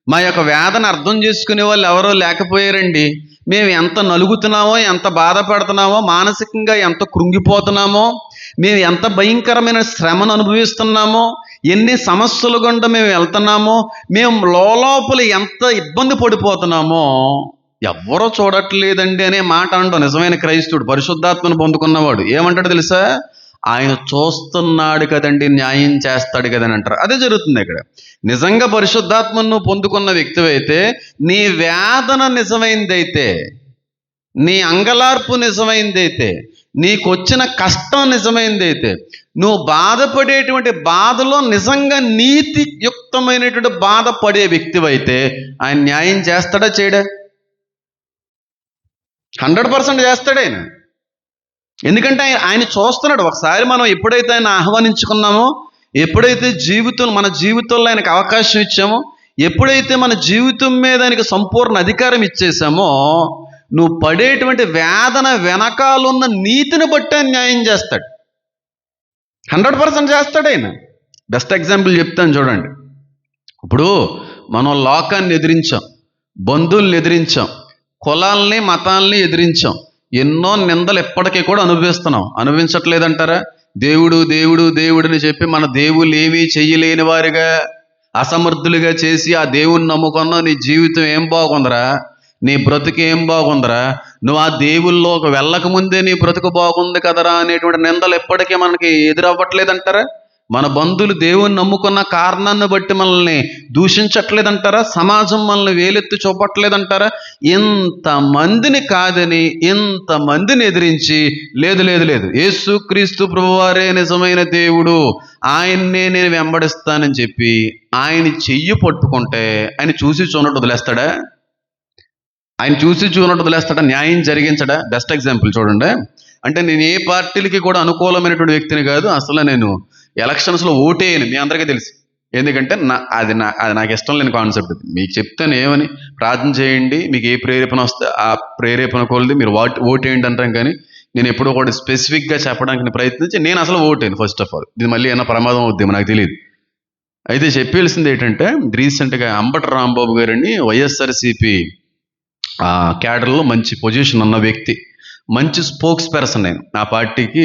మా యొక్క వేదన అర్థం చేసుకునే వాళ్ళు ఎవరో లేకపోయారండి. మేము ఎంత నలుగుతున్నామో, ఎంత బాధపడుతున్నామో, మానసికంగా ఎంత కృంగిపోతున్నామో, మేము ఎంత భయంకరమైన శ్రమను అనుభవిస్తున్నామో, ఎన్ని సమస్యలు గుండా మేము వెళ్తున్నామో, మేము లోపల ఎంత ఇబ్బంది పడిపోతున్నామో ఎవ్వరూ చూడట్లేదండి అనే మాట అంటాం నిజమైన క్రైస్తవుడు, పరిశుద్ధాత్మను పొందుకున్నవాడు. ఏమంటాడు తెలుసా? ఆయన చూస్తున్నాడు కదండి, న్యాయం చేస్తాడు కదని అంటారు. అదే జరుగుతుంది ఇక్కడ. నిజంగా పరిశుద్ధాత్మను పొందుకున్న వ్యక్తివైతే, నీ వేదన నిజమైందైతే, నీ అంగలార్పు నిజమైందైతే, నీకొచ్చిన కష్టం నిజమైందైతే, నువ్వు బాధపడేటువంటి బాధలో నిజంగా నీతియుక్తమైనటువంటి బాధపడే వ్యక్తివైతే, ఆయన న్యాయం చేస్తాడా చేయడా? 100% చేస్తాడు ఆయన. ఎందుకంటే ఆయన చూస్తున్నాడు. ఒకసారి మనం ఎప్పుడైతే ఆయన ఆహ్వానించుకున్నామో, ఎప్పుడైతే మన జీవితంలో ఆయనకు అవకాశం ఇచ్చామో, ఎప్పుడైతే మన జీవితం మీద ఆయనకు సంపూర్ణ అధికారం ఇచ్చేసామో, నువ్వు పడేటువంటి వేదన వెనకాలన్న నీతిని బట్టి ఆయన న్యాయం చేస్తాడు. 100% చేస్తాడు ఆయన. బెస్ట్ ఎగ్జాంపుల్ చెప్తాను చూడండి. ఇప్పుడు మనం లోకాన్ని ఎదిరించాం, బంధువుల్ని ఎదిరించాం, కులాల్ని మతాల్ని ఎదిరించాం, ఎన్నో నిందలు ఎప్పటికీ కూడా అనుభవించట్లేదంటారా? దేవుడు దేవుడు దేవుడిని చెప్పి మన దేవుళ్ళు ఏమీ చెయ్యలేని వారిగా, అసమర్థులుగా చేసి ఆ దేవుణ్ణి నమ్ముకున్నావు, నీ జీవితం ఏం బాగుందిరా, నీ బ్రతుకు ఏం బాగుందిరా, నువ్వు ఆ దేవుల్లోకి వెళ్ళకముందే నీ బ్రతుకు బాగుంది కదరా అనేటువంటి నిందలు ఎప్పటికీ మనకి ఎదురవ్వట్లేదంటారా? మన బంధువులు దేవుని నమ్ముకున్న కారణాన్ని బట్టి మనల్ని దూషించట్లేదంటారా? సమాజం మనల్ని వేలెత్తి చూపట్లేదంటారా? ఇంతమందిని కాదని ఇంతమందిని ఎదిరించి లేదు లేదు లేదు, యేసుక్రీస్తు ప్రభువారే నిజమైన దేవుడు, ఆయన్నే నేను వెంబడిస్తానని చెప్పి ఆయన చెయ్యి పట్టుకుంటే ఆయన చూసి చూనట్టు వదిలేస్తాడా? ఆయన చూసి చూనట్టు వదిలేస్తాడా? న్యాయం జరిగించడా? బెస్ట్ ఎగ్జాంపుల్ చూడండి. అంటే నేను ఏ పార్టీలకి కూడా అనుకూలమైనటువంటి వ్యక్తిని కాదు. అసలు నేను ఎలక్షన్స్లో ఓటేయను, మీ అందరికీ తెలుసు. ఎందుకంటే అది నాకు ఇష్టం లేని కాన్సెప్ట్. మీకు చెప్తాను ఏమని, ప్రార్థన చేయండి, మీకు ఏ ప్రేరేపణ వస్తే ఆ ప్రేరేపణ కొలిది మీరు ఓటేయండి అంటాం. కానీ నేను ఎప్పుడో కూడా స్పెసిఫిక్గా చెప్పడానికి ప్రయత్నించి నేను అసలు ఓటేయను. ఫస్ట్ ఆఫ్ ఆల్ ఇది మళ్ళీ ఏమైనా ప్రమాదం అవుద్దేమో నాకు తెలియదు. అయితే చెప్పాల్సింది ఏంటంటే, రీసెంట్గా అంబటి రాంబాబు గారిని వైఎస్ఆర్సీపీ క్యాడర్లో మంచి పొజిషన్ ఉన్న వ్యక్తి, మంచి స్పోక్స్ పర్సన్. నేను ఆ పార్టీకి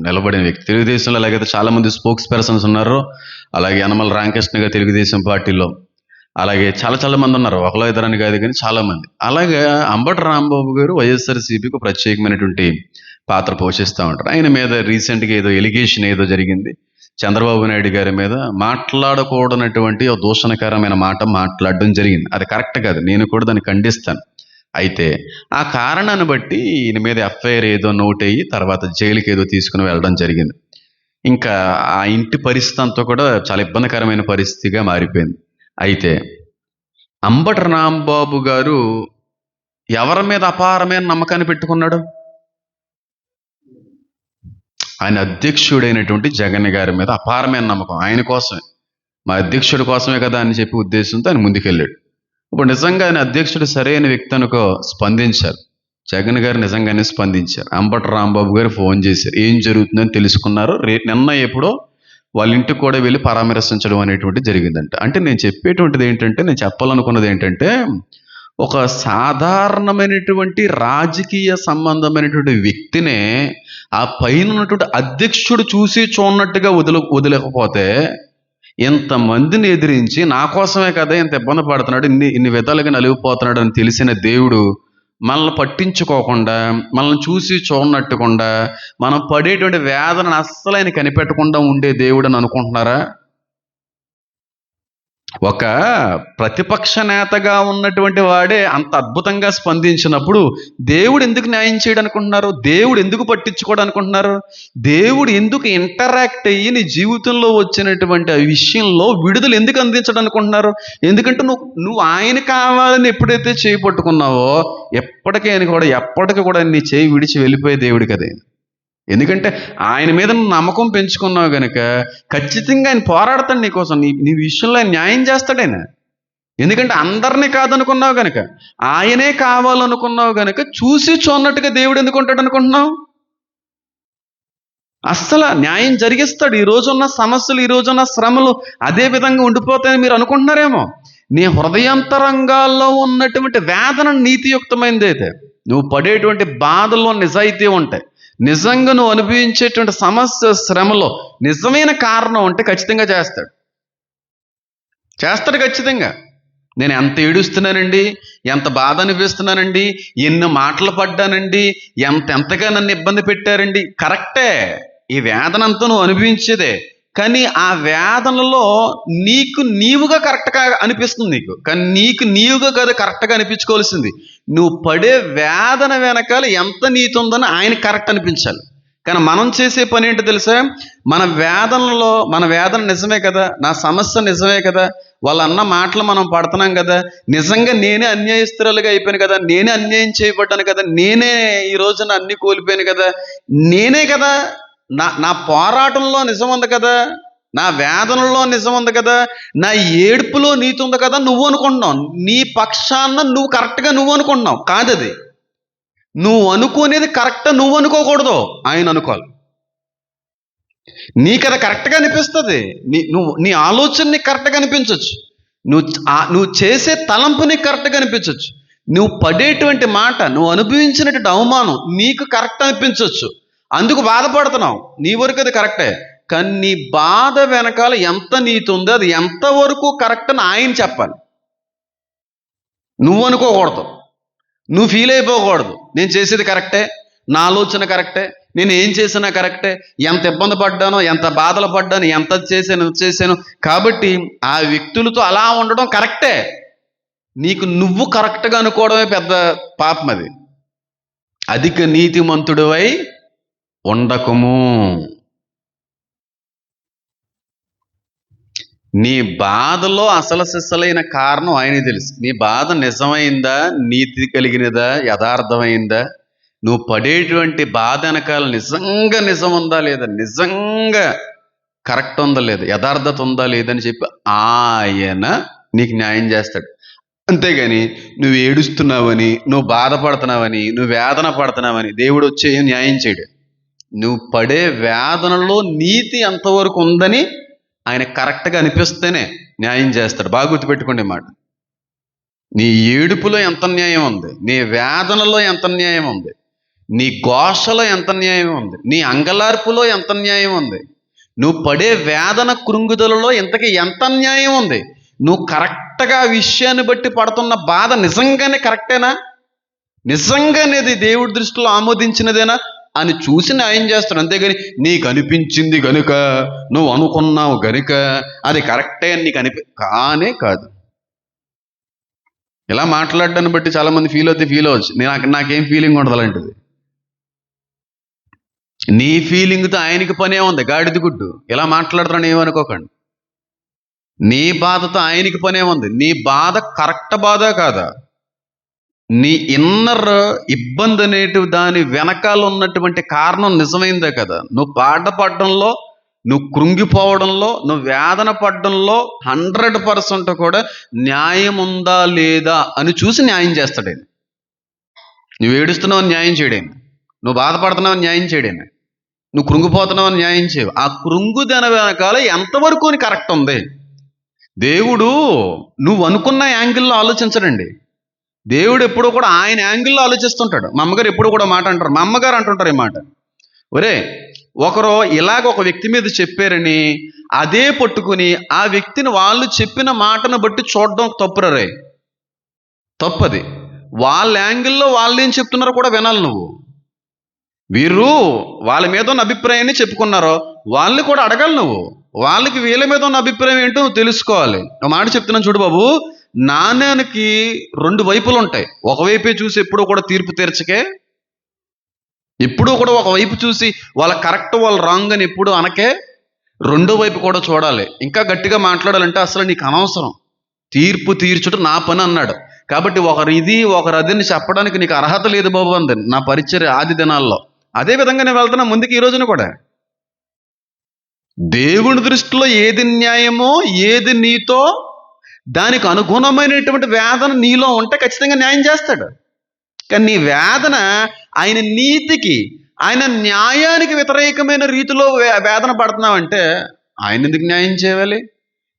నిలబడిన వ్యక్తి. తెలుగుదేశంలో అలాగైతే చాలామంది స్పోక్స్ పర్సన్స్ ఉన్నారు. అలాగే యనమల రామకృష్ణ గారు తెలుగుదేశం పార్టీలో, అలాగే చాలా చాలా మంది ఉన్నారు, ఒకలో ఇద్దరని కాదు కానీ చాలామంది. అలాగే అంబటి రాంబాబు గారు వైఎస్ఆర్సీపీకి ప్రత్యేకమైనటువంటి పాత్ర పోషిస్తూ ఉంటారు. ఆయన మీద రీసెంట్గా ఏదో ఎలిగేషన్ ఏదో జరిగింది. చంద్రబాబు నాయుడు గారి మీద మాట్లాడకూడనటువంటి దూషణకరమైన మాట మాట్లాడడం జరిగింది. అది కరెక్ట్ కాదు, నేను కూడా దాన్ని ఖండిస్తాను. అయితే ఆ కారణాన్ని బట్టి ఈయన మీద ఎఫ్ఐఆర్ ఏదో నోట్ అయ్యి తర్వాత జైలుకి ఏదో తీసుకుని వెళ్ళడం జరిగింది. ఇంకా ఆ ఇంటి పరిస్థితి అంతా కూడా చాలా ఇబ్బందికరమైన పరిస్థితిగా మారిపోయింది. అయితే అంబటి రాంబాబు గారు ఎవరి మీద అపారమైన నమ్మకాన్ని పెట్టుకున్నాడు? ఆయన అధ్యక్షుడైనటువంటి జగన్ గారి మీద అపారమైన నమ్మకం. ఆయన కోసమే, మా అధ్యక్షుడి కోసమే కదా అని చెప్పి ఉద్దేశంతో ఆయన ముందుకెళ్ళాడు. ఇప్పుడు నిజంగా ఆయన అధ్యక్షుడు సరైన వ్యక్తి అనుకో స్పందించారు. జగన్ గారు నిజంగానే స్పందించారు. అంబటి రాంబాబు గారు ఫోన్ చేశారు, ఏం జరుగుతుందని తెలుసుకున్నారు. నిన్న ఎప్పుడో వాళ్ళ ఇంటికి కూడా వెళ్ళి పరామర్శించడం అనేటువంటి జరిగిందంట. అంటే నేను చెప్పేటువంటిది ఏంటంటే, నేను చెప్పాలనుకున్నది ఏంటంటే, ఒక సాధారణమైనటువంటి రాజకీయ సంబంధమైనటువంటి వ్యక్తినే ఆ పైన ఉన్నటువంటి అధ్యక్షుడు చూసి చూడనట్టుగా వదిలేకపోతే, ఇంతమందిని ఎదిరించి నా కోసమే కదా ఇంత ఇబ్బంది పడుతున్నాడు, ఇన్ని విధాలుగా నలిగిపోతున్నాడు అని తెలిసిన దేవుడు మనల్ని పట్టించుకోకుండా, మనల్ని చూసి చూడనట్టుకుండా, మనం పడేటువంటి వేదనను అస్సలు ఆయన కనిపెట్టకుండా ఉండే దేవుడు అని అనుకుంటున్నారా? ఒక ప్రతిపక్ష నేతగా ఉన్నటువంటి వాడే అంత అద్భుతంగా స్పందించినప్పుడు దేవుడు ఎందుకు న్యాయం చేయడం అనుకుంటున్నారు? దేవుడు ఎందుకు పట్టించుకోవడం అనుకుంటున్నారు? దేవుడు ఎందుకు ఇంటరాక్ట్ అయ్యి నీ జీవితంలో వచ్చినటువంటి ఆ విషయంలో విడుదల ఎందుకు అందించడం అనుకుంటున్నారు? ఎందుకంటే నువ్వు ఆయన కావాలని ఎప్పుడైతే చేయి పట్టుకున్నావో ఎప్పటికీ కూడా నీ చేయి విడిచి వెళ్ళిపోయే దేవుడు కదే. ఎందుకంటే ఆయన మీద నమ్మకం పెంచుకున్నావు గనక ఖచ్చితంగా ఆయన పోరాడతాడు నీకోసం, నీ విషయంలో ఆయన న్యాయం చేస్తాడు ఆయన. ఎందుకంటే అందరినీ కాదనుకున్నావు గనక, ఆయనే కావాలనుకున్నావు గనక చూసి చూన్నట్టుగా దేవుడు ఎందుకు ఉంటాడు అనుకుంటున్నావు? అస్సలు న్యాయం జరిగిస్తాడు. ఈ రోజున్న సమస్యలు, ఈ రోజున్న శ్రమలు అదే విధంగా ఉండిపోతాయని మీరు అనుకుంటున్నారేమో. నీ హృదయాంతరంగాల్లో ఉన్నటువంటి వేదన నీతియుక్తమైనది అయితే, నువ్వు పడేటువంటి బాధల్లో నిజాయితీ ఉంటాయి, నిజంగా నువ్వు అనుభవించేటువంటి సమస్య శ్రమలో నిజమైన కారణం ఉంటే ఖచ్చితంగా చేస్తాడు ఖచ్చితంగా. నేను ఎంత ఏడుస్తున్నానండి, ఎంత బాధ అనిపిస్తున్నానండి, ఎన్ని మాటలు పడ్డానండి, ఎంతగా నన్ను ఇబ్బంది పెట్టారండి, కరెక్టే, ఈ వేదనంతా నువ్వు అనుభవించేదే. కానీ ఆ వేదనలో నీవుగా కరెక్ట్గా అనిపిస్తుంది నీకు, కానీ నీవుగా కదా కరెక్ట్గా అనిపించుకోవాల్సింది. నువ్వు పడే వేదన వెనకాల ఎంత నీతి ఉందని ఆయన కరెక్ట్ అనిపించాలి. కానీ మనం చేసే పని ఏంటో తెలుసా? మన వేదన నిజమే కదా, నా సమస్య నిజమే కదా, వాళ్ళ అన్న మాటలు మనం పడుతున్నాం కదా, నిజంగా నేనే అన్యాయస్తురాలుగా అయిపోయాను కదా, నేనే అన్యాయం చేయబడ్డాను కదా, నేనే ఈ రోజున అన్ని కోల్పోయాను కదా, నేనే కదా, నా పోరాటంలో నిజం ఉంది కదా, నా వేదనలో నిజం ఉంది కదా, నా ఏడుపులో నీతి ఉంది కదా నువ్వు అనుకుంటున్నావు. నీ పక్షాన నువ్వు కరెక్ట్గా నువ్వు అనుకుంటున్నావు. కాదది నువ్వు అనుకునేది కరెక్ట్, నువ్వు అనుకోకూడదు, ఆయన అనుకోవాలి. నీకు అది కరెక్ట్గా అనిపిస్తుంది, నీ ఆలోచన నీకు కరెక్ట్గా అనిపించవచ్చు, నువ్వు చేసే తలంపు నీకు కరెక్ట్గా అనిపించవచ్చు, నువ్వు పడేటువంటి మాట, నువ్వు అనుభవించినటువంటి అవమానం నీకు కరెక్ట్ అనిపించవచ్చు, అందుకు బాధపడుతున్నావు, నీ వరకు అది కరెక్టే. కానీ నీ బాధ వెనకాల ఎంత నీతి ఉందో అది ఎంతవరకు కరెక్ట్ అని ఆయన చెప్పాలి. నువ్వు అనుకోకూడదు, నువ్వు ఫీల్ అయిపోకూడదు. నేను చేసేది కరెక్టే, నా ఆలోచన కరెక్టే, నేను ఏం చేసినా కరెక్టే, ఎంత ఇబ్బంది పడ్డానో, ఎంత బాధలు పడ్డాను, ఎంత చేశాను కాబట్టి ఆ వ్యక్తులతో అలా ఉండడం కరెక్టే. నీకు నువ్వు కరెక్ట్గా అనుకోవడమే పెద్ద పాపం. అది అధిక నీతిమంతుడివై ఉండకము. నీ బాధలో అసలు సిసలైన కారణం ఆయనకి తెలుసు. నీ బాధ నిజమైందా, నీతి కలిగినదా, యథార్థమైందా, నువ్వు పడేటువంటి బాధ వెనకాల నిజంగా నిజం ఉందా లేదా, నిజంగా కరెక్ట్ ఉందా లేదా, యథార్థత ఉందా లేదని చెప్పి ఆయన నీకు న్యాయం చేస్తాడు. అంతేగాని నువ్వు ఏడుస్తున్నావని, నువ్వు బాధపడుతున్నావని, నువ్వు వేదన పడుతున్నావని దేవుడు వచ్చి ఏం న్యాయం చేయడు. నువ్వు పడే వేదనలో నీతి ఎంతవరకు ఉందని ఆయన కరెక్ట్గా అనిపిస్తేనే న్యాయం చేస్తాడు. బాగా గుర్తుపెట్టుకోండి మాట. నీ ఏడుపులో ఎంత న్యాయం ఉంది, నీ వేదనలో ఎంత న్యాయం ఉంది, నీ ఘోషలో ఎంత న్యాయం ఉంది, నీ అంగలార్పులో ఎంత న్యాయం ఉంది, నువ్వు పడే వేదన కృంగుదలలో ఇంతకీ ఎంత న్యాయం ఉంది, నువ్వు కరెక్ట్గా ఆ విషయాన్ని బట్టి పడుతున్న బాధ నిజంగానే కరెక్టేనా, నిజంగానేది దేవుడి దృష్టిలో ఆమోదించినదేనా అని చూసి న్యాయం చేస్తాడు. అంతేగాని నీకు అనిపించింది గనుక, నువ్వు అనుకున్నావు గనుక అది కరెక్టే అని నీకు కానే కాదు. ఇలా మాట్లాడడాన్ని బట్టి చాలామంది ఫీల్ అవ్వచ్చు. నాకేం ఫీలింగ్ ఉండదు అలాంటిది. నీ ఫీలింగ్తో ఆయనకి పనే ఉంది, గాడిద గుడ్డు. ఇలా మాట్లాడుతున్నాను ఏమనుకోకండి. నీ బాధతో ఆయనకి పనే ఉంది. నీ బాధ కరెక్ట్ బాధ కాదా, నీ ఇన్నర్ ఇబ్బంది అనేటి దాని వెనకాల ఉన్నటువంటి కారణం నిజమైందే కదా. నువ్వు బాధపడడంలో, నువ్వు కృంగిపోవడంలో, నువ్వు వేదన పడడంలో 100% కూడా న్యాయం ఉందా లేదా అని చూసి న్యాయం చేస్తాడు. నువ్వు ఏడుస్తున్నావు న్యాయం చేయడేమి, నువ్వు బాధపడుతున్నావు న్యాయం చేయడేమి, నువ్వు కృంగిపోతున్నావు న్యాయం చేయవు. ఆ కృంగుదన వెనకాల ఎంతవరకు అని కరెక్ట్ ఉంది. దేవుడు నువ్వు అనుకున్న యాంగిల్లో ఆలోచించడండి. దేవుడు ఎప్పుడూ కూడా ఆయన యాంగిల్లో ఆలోచిస్తుంటాడు. మా అమ్మగారు ఎప్పుడు కూడా మాట అంటారు, మా అమ్మగారు అంటుంటారు ఈ మాట, ఒరే ఒకరు ఇలాగ ఒక వ్యక్తి మీద చెప్పారని అదే పట్టుకుని ఆ వ్యక్తిని వాళ్ళు చెప్పిన మాటను బట్టి చూడడం తప్పురే, తప్పది. వాళ్ళ యాంగిల్లో వాళ్ళు ఏం చెప్తున్నారో కూడా వినాలి నువ్వు. వీరు వాళ్ళ మీద ఉన్న అభిప్రాయాన్ని చెప్పుకున్నారో వాళ్ళని కూడా అడగాలి నువ్వు. వాళ్ళకి వీళ్ళ మీద ఉన్న అభిప్రాయం ఏంటో నువ్వు తెలుసుకోవాలి. ఒక మాట చెప్తున్నాను చూడు బాబు, నాణ్యానికి 2 వైపులు ఉంటాయి. ఒకవైపే చూసి ఎప్పుడూ కూడా తీర్పు తీర్చకే, ఎప్పుడూ కూడా ఒకవైపు చూసి వాళ్ళ కరెక్ట్ వాళ్ళ రాంగ్ అని ఎప్పుడు అనకే, రెండో వైపు కూడా చూడాలి. ఇంకా గట్టిగా మాట్లాడాలంటే అసలు నీకు అనవసరం, తీర్పు తీర్చుట నా పని అన్నాడు. కాబట్టి ఒకరు ఇది ఒకరు అదిని చెప్పడానికి నీకు అర్హత లేదు బాబు అంది నా పరిచర్య ఆది దినాల్లో. అదే విధంగా నేను వెళ్తున్నా ముందుకు ఈ రోజున కూడా. దేవుని దృష్టిలో ఏది న్యాయమో, ఏది నీతో, దానికి అనుగుణమైనటువంటి వేదన నీలో ఉంటే ఖచ్చితంగా న్యాయం చేస్తాడు. కానీ నీ వేదన ఆయన నీతికి, ఆయన న్యాయానికి వ్యతిరేకమైన రీతిలో వేదన పడుతున్నావంటే ఆయన ఎందుకు న్యాయం చేయాలి?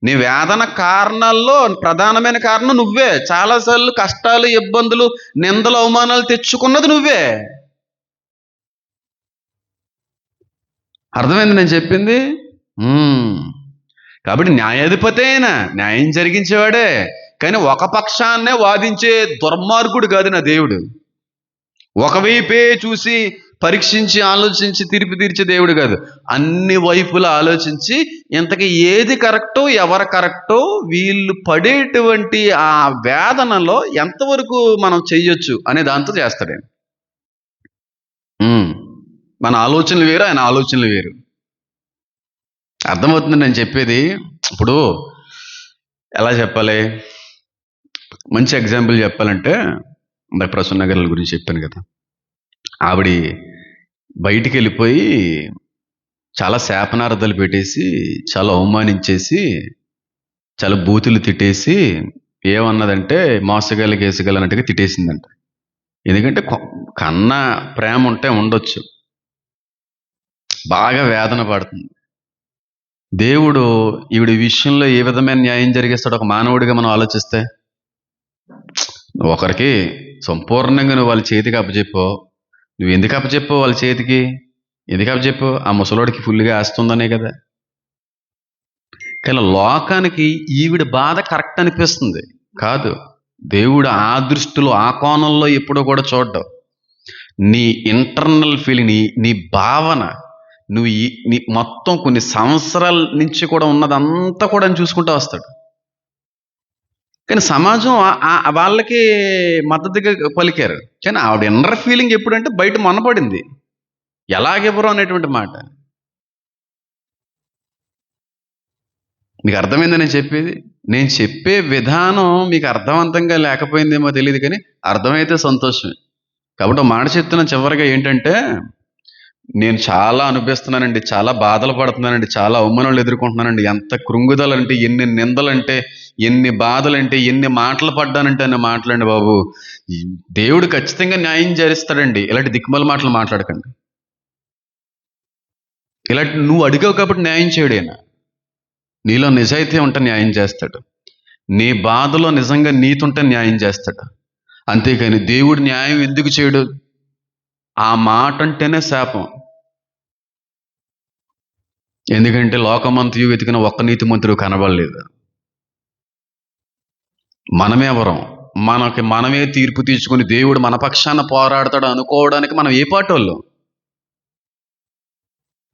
నీ వేదన కారణాల్లో ప్రధానమైన కారణం నువ్వే. చాలాసార్లు కష్టాలు, ఇబ్బందులు, నిందలు, అవమానాలు తెచ్చుకున్నది నువ్వే. అర్థమైంది నేను చెప్పింది? కాబట్టి న్యాయాధిపతి అయినా న్యాయం జరిగించేవాడే, కానీ ఒక పక్షాన్నే వాదించే దుర్మార్గుడు కాదు నా దేవుడు. ఒకవైపే చూసి పరీక్షించి ఆలోచించి తీర్పు తీర్చే దేవుడు కాదు. అన్ని వైపులా ఆలోచించి ఇంతకీ ఏది కరెక్టో, ఎవరు కరెక్టో, వీళ్ళు పడేటువంటి ఆ వేదనలో ఎంతవరకు మనం చెయ్యొచ్చు అనే దాంతో చేస్తాడు. మన ఆలోచనలు వేరు, ఆయన ఆలోచనలు వేరు. అర్థమవుతుంది నేను చెప్పేది? ఇప్పుడు ఎలా చెప్పాలి, మంచి ఎగ్జాంపుల్ చెప్పాలంటే ఇందాక ప్రసన్న గారి గురించి చెప్పాను కదా. ఆవిడ బయటికి వెళ్ళిపోయి చాలా శాపనార్థాలు పెట్టేసి, చాలా అవమానించేసి, చాలా బూతులు తిట్టేసి ఏమన్నదంటే మోసగాళ్ళకి వేసగలనట్టుగా తిట్టేసిందంట. ఎందుకంటే కన్న ప్రేమ ఉంటే ఉండొచ్చు, బాగా వేదన పడుతుంది. దేవుడు ఈవిడ విషయంలో ఏ విధమైన న్యాయం జరిగిస్తాడు ఒక మానవుడిగా మనం ఆలోచిస్తే? ఒకరికి సంపూర్ణంగా నువ్వు వాళ్ళ చేతికి అప్పచెప్పో, నువ్వు ఎందుకు అప్పచెప్పో వాళ్ళ చేతికి? ఎందుకని చెప్పు, ఆ ముసలోడికి ఫుల్గా ఆస్తుందనే కదా. కానీ లోకానికి ఈవిడ బాధ కరెక్ట్ అనిపిస్తుంది. కాదు, దేవుడు ఆ దృష్టిలో ఆ కోణంలో ఎప్పుడో కూడా చూడ్డం. నీ ఇంటర్నల్ ఫీలింగ్, నీ భావన, నువ్వు నీ మొత్తం కొన్ని సంవత్సరాల నుంచి కూడా ఉన్నదంతా కూడా ఆయన చూసుకుంటూ వస్తాడు. కానీ సమాజం వాళ్ళకి మద్దతుగా పలికారు. కానీ ఆవిడ ఇన్నర్ ఫీలింగ్ ఎప్పుడంటే బయట మొనపడింది, ఎలాగెవరు అనేటువంటి మాట. మీకు అర్థమైందని నేను చెప్పేది? నేను చెప్పే విధానం మీకు అర్థవంతంగా లేకపోయిందేమో తెలియదు, కానీ అర్థమైతే సంతోషమే. కాబట్టి ఒక మాట చెప్తున్నాను చివరిగా ఏంటంటే, నేను చాలా అనుభవిస్తున్నానండి, చాలా బాధలు పడుతున్నానండి, చాలా అవమానాలు ఎదుర్కొంటున్నానండి. ఎంత కృంగుదలంటే, ఎన్ని నిందలంటే, ఎన్ని బాధలంటే, ఎన్ని మాటలు పడ్డానంటే అన్న మాటలండి బాబు. దేవుడు ఖచ్చితంగా న్యాయం చేస్తాడండి. ఇలాంటి దిక్కుమాల మాటలు మాట్లాడకండి. ఇలాంటి నువ్వు అడిగావు కాబట్టి న్యాయం చేయడేనా? నీలో నిజాయితీ ఉంటే న్యాయం చేస్తాడు. నీ బాధలో నిజంగా నీతి ఉంటే న్యాయం చేస్తాడు. అంతేకాని దేవుడు న్యాయం ఎందుకు చేయడు? ఆ మాట అంటేనే శాపం. ఎందుకంటే లోకమంతయు వెతికిన ఒక్క నీతిమంతుడు కనబడలేదు. మనమెవరం? మనమే తీర్పు తీర్చుకుని దేవుడు మన పక్షాన పోరాడతాడు అనుకోవడానికి మనం ఏ పాటోళ్ళు?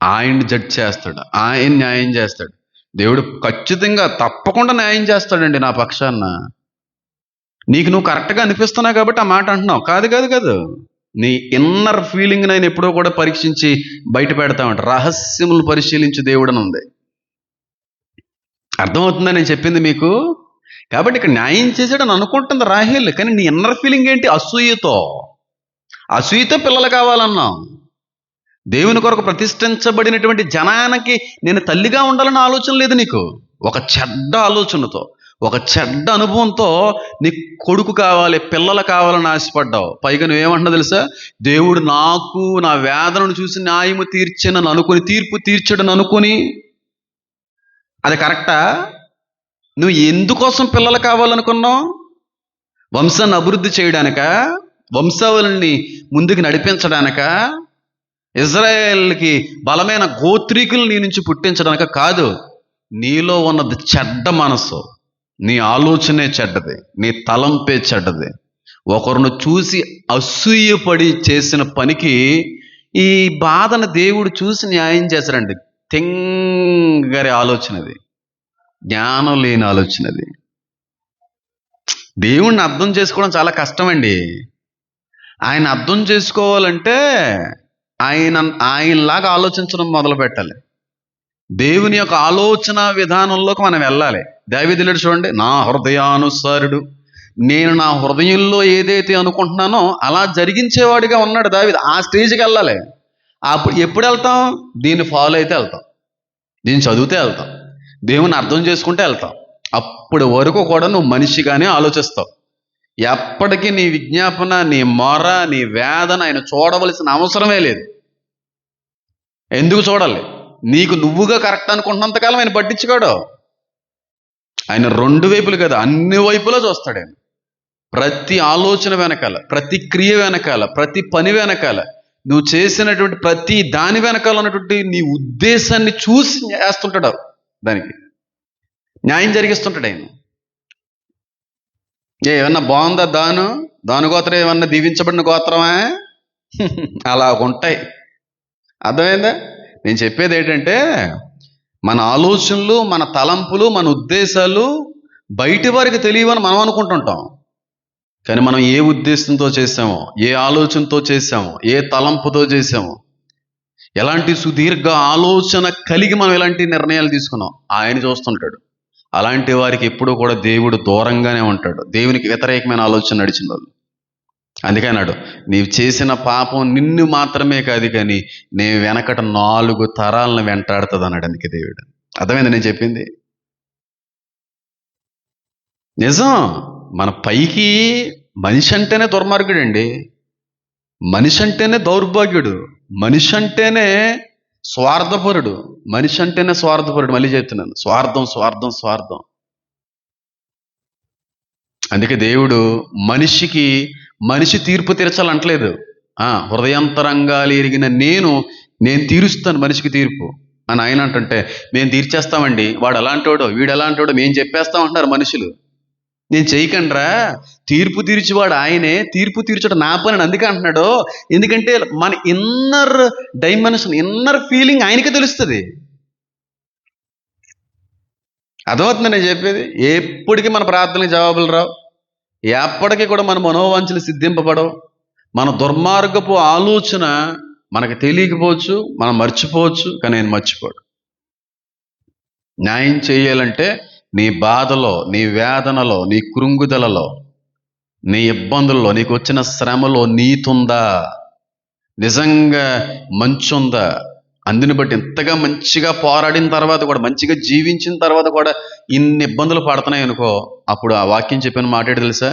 ఆయన్ని జడ్జ్ చేస్తాడు, ఆయన న్యాయం చేస్తాడు. దేవుడు ఖచ్చితంగా తప్పకుండా న్యాయం చేస్తాడండి నా పక్షాన. నీకు నువ్వు కరెక్ట్గా అనిపిస్తున్నావు కాబట్టి ఆ మాట అంటున్నావు. కాదు కాదు కాదు, నీ ఇన్నర్ ఫీలింగ్ నేను ఎప్పుడో కూడా పరీక్షించి బయట పెడతామంట. రహస్యములను పరిశీలించి దేవుడని ఉంది. అర్థమవుతుందా నేను చెప్పింది మీకు? కాబట్టి ఇక్కడ న్యాయం చేసాడని అనుకుంటుంది రాహేల్, కానీ నీ ఇన్నర్ ఫీలింగ్ ఏంటి? అసూయతో పిల్లలు కావాలన్నావు. దేవుని కొరకు ప్రతిష్ఠించబడినటువంటి జనానికి నేను తల్లిగా ఉండాలన్న ఆలోచన లేదు నీకు. ఒక చెడ్డ ఆలోచనతో, ఒక చెడ్డ అనుభవంతో నీకు కొడుకు కావాలి, పిల్లలు కావాలని ఆశపడ్డావు. పైగా నువ్వేమంటున్నావు తెలుసా? దేవుడు నాకు నా వేదనను చూసి న్యాయము తీర్చనని అనుకుని, తీర్పు తీర్చడని అనుకుని. అది కరెక్టా? నువ్వు ఎందుకోసం పిల్లలు కావాలనుకున్నావు? వంశాన్ని అభివృద్ధి చేయడానిక? వంశావళిని ముందుకు నడిపించడానిక? ఇజ్రాయేల్కి బలమైన గోత్రీకులు నీ నుంచి పుట్టించడానిక? కాదు. నీలో ఉన్నది చెడ్డ మనసు, నీ ఆలోచనే చెడ్డది, నీ తలంపే చెడ్డది. ఒకరిని చూసి అసూయపడి చేసిన పనికి ఈ బాధను దేవుడు చూసి న్యాయం చేశాడండి. తెంగరి ఆలోచనది, జ్ఞానం లేని ఆలోచనది. దేవుణ్ణి అర్థం చేసుకోవడం చాలా కష్టమండి. ఆయన అర్థం చేసుకోవాలంటే ఆయనలాగా ఆలోచించడం మొదలు పెట్టాలి. దేవుని యొక్క ఆలోచన విధానంలోకి మనం వెళ్ళాలి. దావీదుడు చూడండి, నా హృదయానుసారుడు, నేను నా హృదయంలో ఏదైతే అనుకుంటున్నానో అలా జరిగించేవాడిగా ఉన్నాడు దావీదు. ఆ స్టేజ్కి వెళ్ళాలి. అప్పుడు ఎప్పుడు వెళ్తాం? దీన్ని ఫాలో అయితే వెళ్తాం, దీన్ని చదివితే వెళ్తాం, దేవుని అర్థం చేసుకుంటే వెళ్తాం. అప్పటి వరకు కూడా నువ్వు మనిషిగానే ఆలోచిస్తావు. ఎప్పటికీ నీ విజ్ఞాపన, నీ మొర, నీ వేదన ఆయన చూడవలసిన అవసరమే లేదు. ఎందుకు చూడాలి? నీకు నువ్వుగా కరెక్ట్ అనుకుంటున్నంతకాలం ఆయన పట్టించుకోడు. ఆయన రెండు వైపులు కదా, అన్ని వైపులా చూస్తాడు ఆయన. ప్రతి ఆలోచన వెనకాల, ప్రతి క్రియ వెనకాల, ప్రతి పని వెనకాల, నువ్వు చేసినటువంటి ప్రతి దాని వెనకాల ఉన్నటువంటి నీ ఉద్దేశాన్ని చూసి వేస్తుంటాడు, దానికి న్యాయం జరిగిస్తుంటాడు ఆయన. ఏమన్నా బాగుందా? దాను గోత్రం ఏమన్నా దీవించబడిన గోత్రమా? అలాగుంటాయి. అర్థమైందా? నేను చెప్పేది ఏంటంటే, మన ఆలోచనలు, మన తలంపులు, మన ఉద్దేశాలు బయటి వారికి తెలియవని మనం అనుకుంటుంటాం. కానీ మనం ఏ ఉద్దేశంతో చేసామో, ఏ ఆలోచనతో చేసామో, ఏ తలంపుతో చేసామో, ఎలాంటి సుదీర్ఘ ఆలోచన కలిగి మనం ఎలాంటి నిర్ణయాలు తీసుకున్నాం ఆయన చూస్తుంటాడు. అలాంటి వారికి ఎప్పుడూ కూడా దేవుడు దూరంగానే ఉంటాడు, దేవునికి వ్యతిరేకమైన ఆలోచన నడిచిన వాళ్ళు. అందుకే అన్నాడు, నీవు చేసిన పాపం నిన్ను మాత్రమే కాదు కానీ నేను వెనకట 4 తరాలను వెంటాడుతుంది అన్నాడు. అందుకే దేవుడు. అర్థమైంది నేను చెప్పింది? నిజం. మన పైకి మనిషి అంటేనే దుర్మార్గుడండి, మనిషి అంటేనే దౌర్భాగ్యుడు, మనిషి అంటేనే స్వార్థపరుడు, మనిషి అంటేనే స్వార్థపరుడు. మళ్ళీ చెప్తున్నాను, స్వార్థం స్వార్థం స్వార్థం. అందుకే దేవుడు మనిషి తీర్పు తీర్చాలంటలేదు. హృదయాంతరంగాలు ఎరిగిన నేను నేను తీరుస్తాను మనిషికి తీర్పు అని ఆయన అంటుంటే, మేము తీర్చేస్తామండి, వాడు అలాంటోడో వీడు ఎలాంటోడో మేము చెప్పేస్తాం అంటున్నారు మనుషులు. నేను చేయకండ్రా, తీర్పు తీర్చివాడు ఆయనే, తీర్పు తీర్చడం నా పని అని అందుకే అంటున్నాడు. ఎందుకంటే మన ఇన్నర్ డైమెన్షన్, ఇన్నర్ ఫీలింగ్ ఆయనకే తెలుస్తుంది. అర్థమవుతుంది నేను చెప్పేది? ఎప్పటికీ మన ప్రార్థనలకు జవాబులు రావు, ఎప్పటికీ కూడా మన మనోవాంఛలు సిద్ధింపబడవు. మన దుర్మార్గపు ఆలోచన మనకు తెలియకపోవచ్చు, మనం మర్చిపోవచ్చు, కానీ ఆయన మర్చిపోడు. న్యాయం చేయాలంటే నీ బాధలో, నీ వేదనలో, నీ కృంగుదలలో, నీ ఇబ్బందుల్లో, నీకు వచ్చిన శ్రమలో నీతుందా, నిజంగా మంచుందా, అందుని బట్టి ఇంతగా మంచిగా పోరాడిన తర్వాత కూడా, మంచిగా జీవించిన తర్వాత కూడా ఇన్ని ఇబ్బందులు పడుతున్నాయి అనుకో, అప్పుడు ఆ వాక్యం చెప్పిన మాట ఏంటి తెలుసా?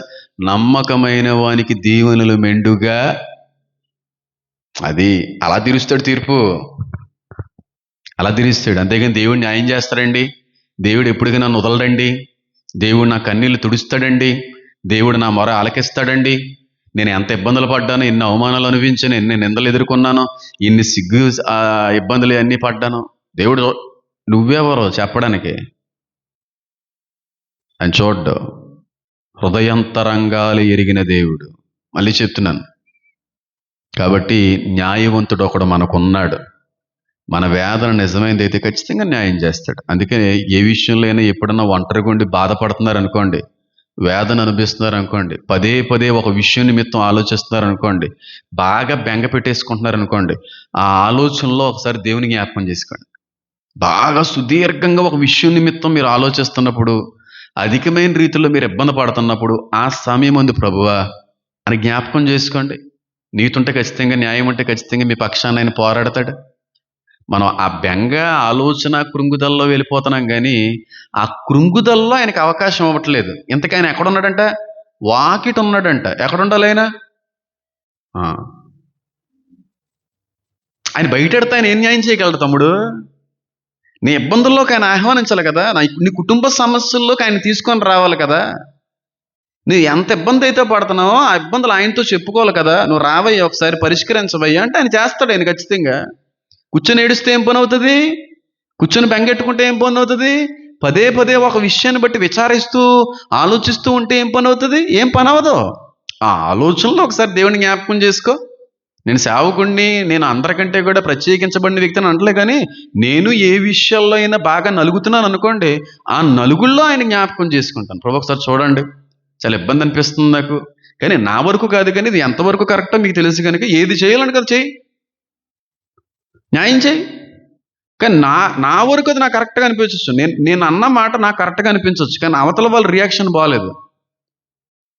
నమ్మకమైన వానికి దీవెనలు మెండుగా. అది అలా తీరుస్తాడు తీర్పు, అలా తీరుస్తాడు. అంతేగాని దేవుడు న్యాయం చేస్తాడండి, దేవుడు ఎప్పటికీ నన్ను వదలడండి, దేవుడు నా కన్నీళ్ళు తుడుస్తాడండి, దేవుడు నా మొర ఆలకిస్తాడండి, నేను ఎంత ఇబ్బందులు పడ్డాను, ఎన్ని అవమానాలు అనిపించాను, ఎన్ని నిందలు ఎదుర్కొన్నాను, ఇన్ని సిగ్గు ఇబ్బందులు అన్నీ పడ్డాను. దేవుడు నువ్వెవరో చెప్పడానికి అని చూడ్డు. హృదయంతరంగాలు ఎరిగిన దేవుడు. మళ్ళీ చెప్తున్నాను కాబట్టి, న్యాయవంతుడు ఒకడు మనకున్నాడు. మన వేదన నిజమైనది అయితే ఖచ్చితంగా న్యాయం చేస్తాడు. అందుకని ఏ విషయంలో అయినా ఎప్పుడన్నా ఒంటరిగా ఉండి బాధపడుతున్నారు అనుకోండి, వేదన అనిపిస్తున్నారు అనుకోండి, పదే పదే ఒక విషయం నిమిత్తం ఆలోచిస్తున్నారు అనుకోండి, బాగా బెంగ పెట్టేసుకుంటున్నారు అనుకోండి, ఆ ఆలోచనలో ఒకసారి దేవుని జ్ఞాపకం చేసుకోండి. బాగా సుదీర్ఘంగా ఒక విషయం నిమిత్తం మీరు ఆలోచిస్తున్నప్పుడు, అధికమైన రీతిలో మీరు ఇబ్బంది పడుతున్నప్పుడు, ఆ సమయం ఉంది ప్రభువా అని జ్ఞాపకం చేసుకోండి. నీతుంటే ఖచ్చితంగా, న్యాయం ఉంటే ఖచ్చితంగా మీ పక్షాన్ని ఆయన పోరాడతాడు. మనం ఆ బెంగ ఆలోచన కృంగుదల్లో వెళ్ళిపోతున్నాం, కానీ ఆ కృంగుదల్లో ఆయనకు అవకాశం ఇవ్వట్లేదు. ఇంతకీ ఆయన ఎక్కడున్నాడంట? వాకిట ఉన్నాడంట. ఎక్కడుండాలి ఆయన? ఆయన బయటెడితే ఆయన ఏం న్యాయం చేయగలడు తమ్ముడు? నీ ఇబ్బందుల్లోకి ఆయన ఆహ్వానించాలి కదా, నీ కుటుంబ సమస్యల్లోకి ఆయన తీసుకొని రావాలి కదా. నువ్వు ఎంత ఇబ్బంది అయితే పడుతున్నావో ఆ ఇబ్బందులు ఆయనతో చెప్పుకోవాలి కదా. నువ్వు రావయ్యా, ఒకసారి పరిష్కరించవయ్యా అంటే ఆయన చేస్తాడు. ఆయన ఖచ్చితంగా. కూర్చొని ఏడుస్తే ఏం పని అవుతుంది? కూర్చొని బెంగెట్టుకుంటే ఏం పని అవుతుంది? పదే పదే ఒక విషయాన్ని బట్టి విచారిస్తూ ఆలోచిస్తూ ఉంటే ఏం పని అవుతుంది? ఏం పని అవ్వదు. ఆ ఆలోచనలో ఒకసారి దేవుని జ్ఞాపకం చేసుకో. నేను సేవకుడిని, నేను అందరికంటే కూడా ప్రత్యేకించబడిన వ్యక్తిని అంటలే, కానీ నేను ఏ విషయాల్లో అయినా బాగా నలుగుతున్నాను అనుకోండి, ఆ నలుగుల్లో ఆయన జ్ఞాపకం చేసుకుంటాను. ప్రభు ఒకసారి చూడండి, చాలా ఇబ్బంది అనిపిస్తుంది నాకు, కానీ నా వరకు కాదు, కానీ ఇది ఎంతవరకు కరెక్టో మీకు తెలుసు కనుక ఏది చేయాలని కదా చెయ్యి, న్యాయం చేయి. కానీ నా వరకు అది నాకు కరెక్ట్గా అనిపించవచ్చు, నేను అన్న మాట నాకు కరెక్ట్గా అనిపించవచ్చు, కానీ అవతల వాళ్ళ రియాక్షన్ బాగాలేదు,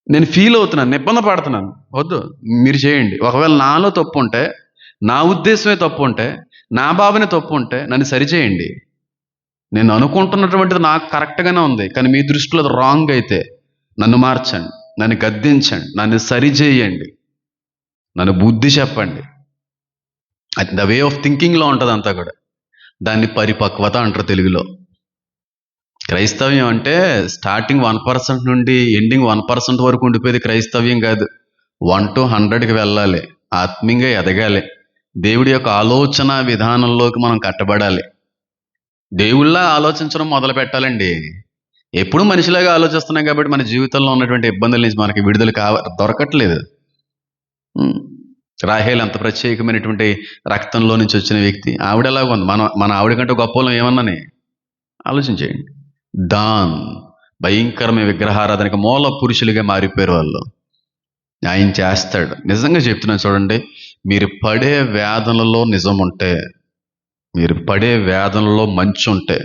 నేను ఫీల్ అవుతున్నాను, ఇబ్బంది పడుతున్నాను. వద్దు, మీరు చేయండి. ఒకవేళ నాలో తప్పు ఉంటే, నా ఉద్దేశమే తప్పు ఉంటే, నా భావనే తప్పు ఉంటే నన్ను సరిచేయండి. నేను అనుకుంటున్నటువంటిది నాకు కరెక్ట్గానే ఉంది, కానీ మీ దృష్టిలో అది రాంగ్ అయితే నన్ను మార్చండి, నన్ను గద్దించండి, నన్ను సరిచేయండి, నన్ను బుద్ధి చెప్పండి. అది ద వే ఆఫ్ థింకింగ్లో ఉంటుంది అంతా కూడా. దాన్ని పరిపక్వత అంటారు తెలుగులో. క్రైస్తవ్యం అంటే స్టార్టింగ్ 1% నుండి ఎండింగ్ 1% వరకు ఉండిపోయేది క్రైస్తవ్యం కాదు. 1 to 100కి వెళ్ళాలి, ఆత్మీయంగా ఎదగాలి, దేవుడి యొక్క ఆలోచన విధానంలోకి మనం కట్టబడాలి, దేవుళ్ళ ఆలోచించడం మొదలు పెట్టాలండి. ఎప్పుడు మనిషిలాగా ఆలోచిస్తున్నాం కాబట్టి మన జీవితంలో ఉన్నటువంటి ఇబ్బందుల నుంచి మనకి విడుదల దొరకట్లేదు. రాహేల్ అంత ప్రత్యేకమైనటువంటి రక్తంలో నుంచి వచ్చిన వ్యక్తి, ఆవిడలాగా ఉంది. మన ఆవిడ కంటే గొప్పలో ఏమన్నానే ఆలోచించేయండి. దాన్ భయంకరమైన విగ్రహారాధనకి మూల పురుషులుగా మారిపోయారు వాళ్ళు. ఆయన చేస్తాడు. నిజంగా చెప్తున్నాను చూడండి, మీరు పడే వేదనలో నిజం ఉంటే, మీరు పడే వేదనలో మంచి ఉంటే,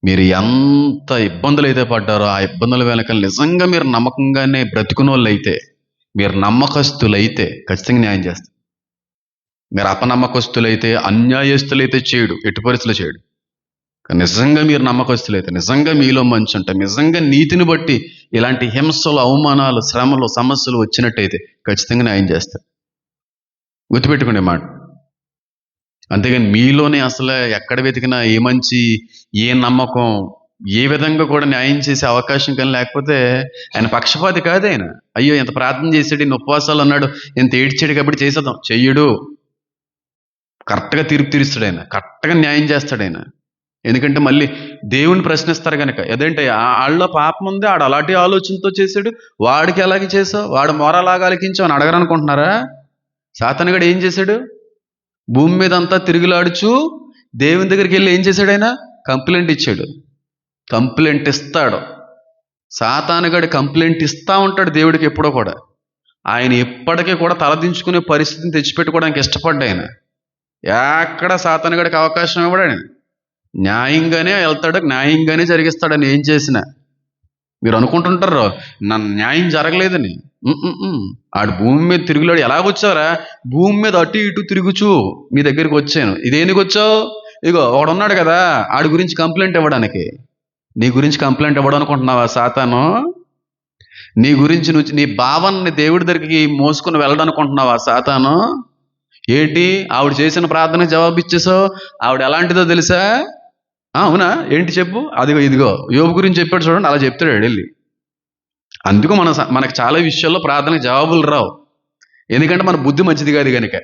మీరు ఎంత ఇబ్బందులు అయితే పడ్డారో ఆ ఇబ్బందుల వెనకాల నిజంగా మీరు నమ్మకంగానే బ్రతుకున్న వాళ్ళు అయితే, మీరు నమ్మకస్తులైతే ఖచ్చితంగా న్యాయం చేస్తారు. మీరు అపనమ్మకస్తులైతే, అన్యాయస్తులైతే చేయడు, ఎట్టి పరిస్థితులు చేయడు. నిజంగా మీరు నమ్మకస్తులైతే, నిజంగా మీలో మంచి ఉంటాయి, నిజంగా నీతిని బట్టి ఇలాంటి హింసలు, అవమానాలు, శ్రమలు, సమస్యలు వచ్చినట్టయితే ఖచ్చితంగా న్యాయం చేస్తారు. గుర్తుపెట్టుకునే మాట. అంతేగాని మీలోనే అసలు ఎక్కడ వెతికినా ఏ మంచి, ఏ నమ్మకం, ఏ విధంగా కూడా న్యాయం చేసే అవకాశం కానీ లేకపోతే ఆయన పక్షపాతి కాదు. ఆయన అయ్యో ఎంత ప్రార్థన చేసాడు, ఇన్ని ఉపవాసాలు అన్నాడు, ఎంత ఏడ్చాడు కాబట్టి చేసేద్దాం, చెయ్యడు. కరెక్ట్గా తీర్పు తీరుస్తాడు ఆయన, కరెక్ట్గా న్యాయం చేస్తాడు ఆయన. ఎందుకంటే మళ్ళీ దేవుణ్ణి ప్రశ్నిస్తారు కనుక. ఏదంటే ఆళ్ళలో పాపం ఉంది, ఆడు అలాంటి ఆలోచనతో చేశాడు, వాడికి ఎలాగే చేసావు, వాడు మొరలాగా ఆలకించావు అని అడగరనుకుంటున్నారా? సాతానుగాడు ఏం చేశాడు? భూమి మీద అంతా తిరుగులాడుచు దేవుని దగ్గరికి వెళ్ళి ఏం చేశాడు? ఆయన కంప్లైంట్ ఇచ్చాడు. కంప్లైంట్ ఇస్తాడు. సాతానుగాడు కంప్లైంట్ ఇస్తా ఉంటాడు దేవుడికి ఎప్పుడో కూడా. ఆయన ఎప్పటికీ కూడా తలదించుకునే పరిస్థితిని తెచ్చిపెట్టుకోవడానికి ఇష్టపడ్డా ఆయన. ఎక్కడ సాతానుగాడికి అవకాశం ఇవ్వడు ఆయన. న్యాయంగానే వెళ్తాడు, న్యాయంగానే జరిగిస్తాడని ఏం చేసినా. మీరు అనుకుంటుంటారు నన్ను న్యాయం జరగలేదని. ఆడు భూమి మీద తిరుగులాడు. ఎలాగొచ్చారా? భూమి మీద అటు ఇటు తిరుగుచూ మీ దగ్గరికి వచ్చాను. ఇదేందుకు వచ్చావు? ఇగో వాడున్నాడు కదా, ఆడి గురించి కంప్లైంట్ ఇవ్వడానికి. నీ గురించి కంప్లైంట్ ఇవ్వడం అనుకుంటున్నావా సాతాను? నీ గురించి నువ్వు నీ భావాన్ని దేవుడి దగ్గరికి మోసుకుని వెళ్ళడం అనుకుంటున్నావా సాతాను? ఏంటి ఆవిడ చేసిన ప్రార్థనకు జవాబు ఇచ్చేసావు? ఆవిడ ఎలాంటిదో తెలుసా? అవునా? ఏంటి చెప్పు. అదిగో ఇదిగో యోబు గురించి చెప్పాడు చూడండి, అలా చెప్తాడు వెళ్ళి. అందుకు మనకు చాలా విషయాల్లో ప్రార్థనకు జవాబులు రావు. ఎందుకంటే మన బుద్ధి మంచిది కాదు కనుక.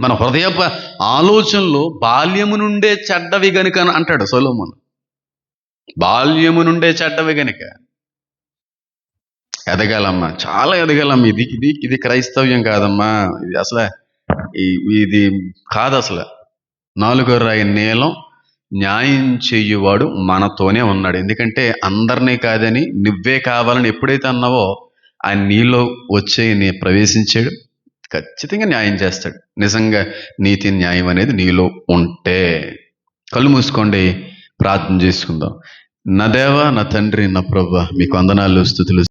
మన హృదయ ఆలోచనలు బాల్యము నుండే చెడ్డవి గనుక అంటాడు సొలొమోను. బాల్యము నుండే చెడ్డవి గనుక. ఎదగాలమ్మా, చాలా ఎదగాలమ్మా. ఇది ఇది ఇది క్రైస్తవ్యం కాదమ్మా. ఇది అసలు ఇది కాదు అసలు. నాలుగో రాయి నీలం న్యాయం చెయ్యువాడు మనతోనే ఉన్నాడు. ఎందుకంటే అందరినీ కాదని నువ్వే కావాలని ఎప్పుడైతే అన్నావో ఆయన నీలో వచ్చే ప్రవేశించాడు. ఖచ్చితంగా న్యాయం చేస్తాడు. నిజంగా నీతి న్యాయం అనేది నీలో ఉంటే. కళ్ళు మూసుకోండి, ప్రార్థన చేసుకుందాం. నా దేవా, నా తండ్రి, నా ప్రభువా, మీకు వందనాలు, స్తుతులు.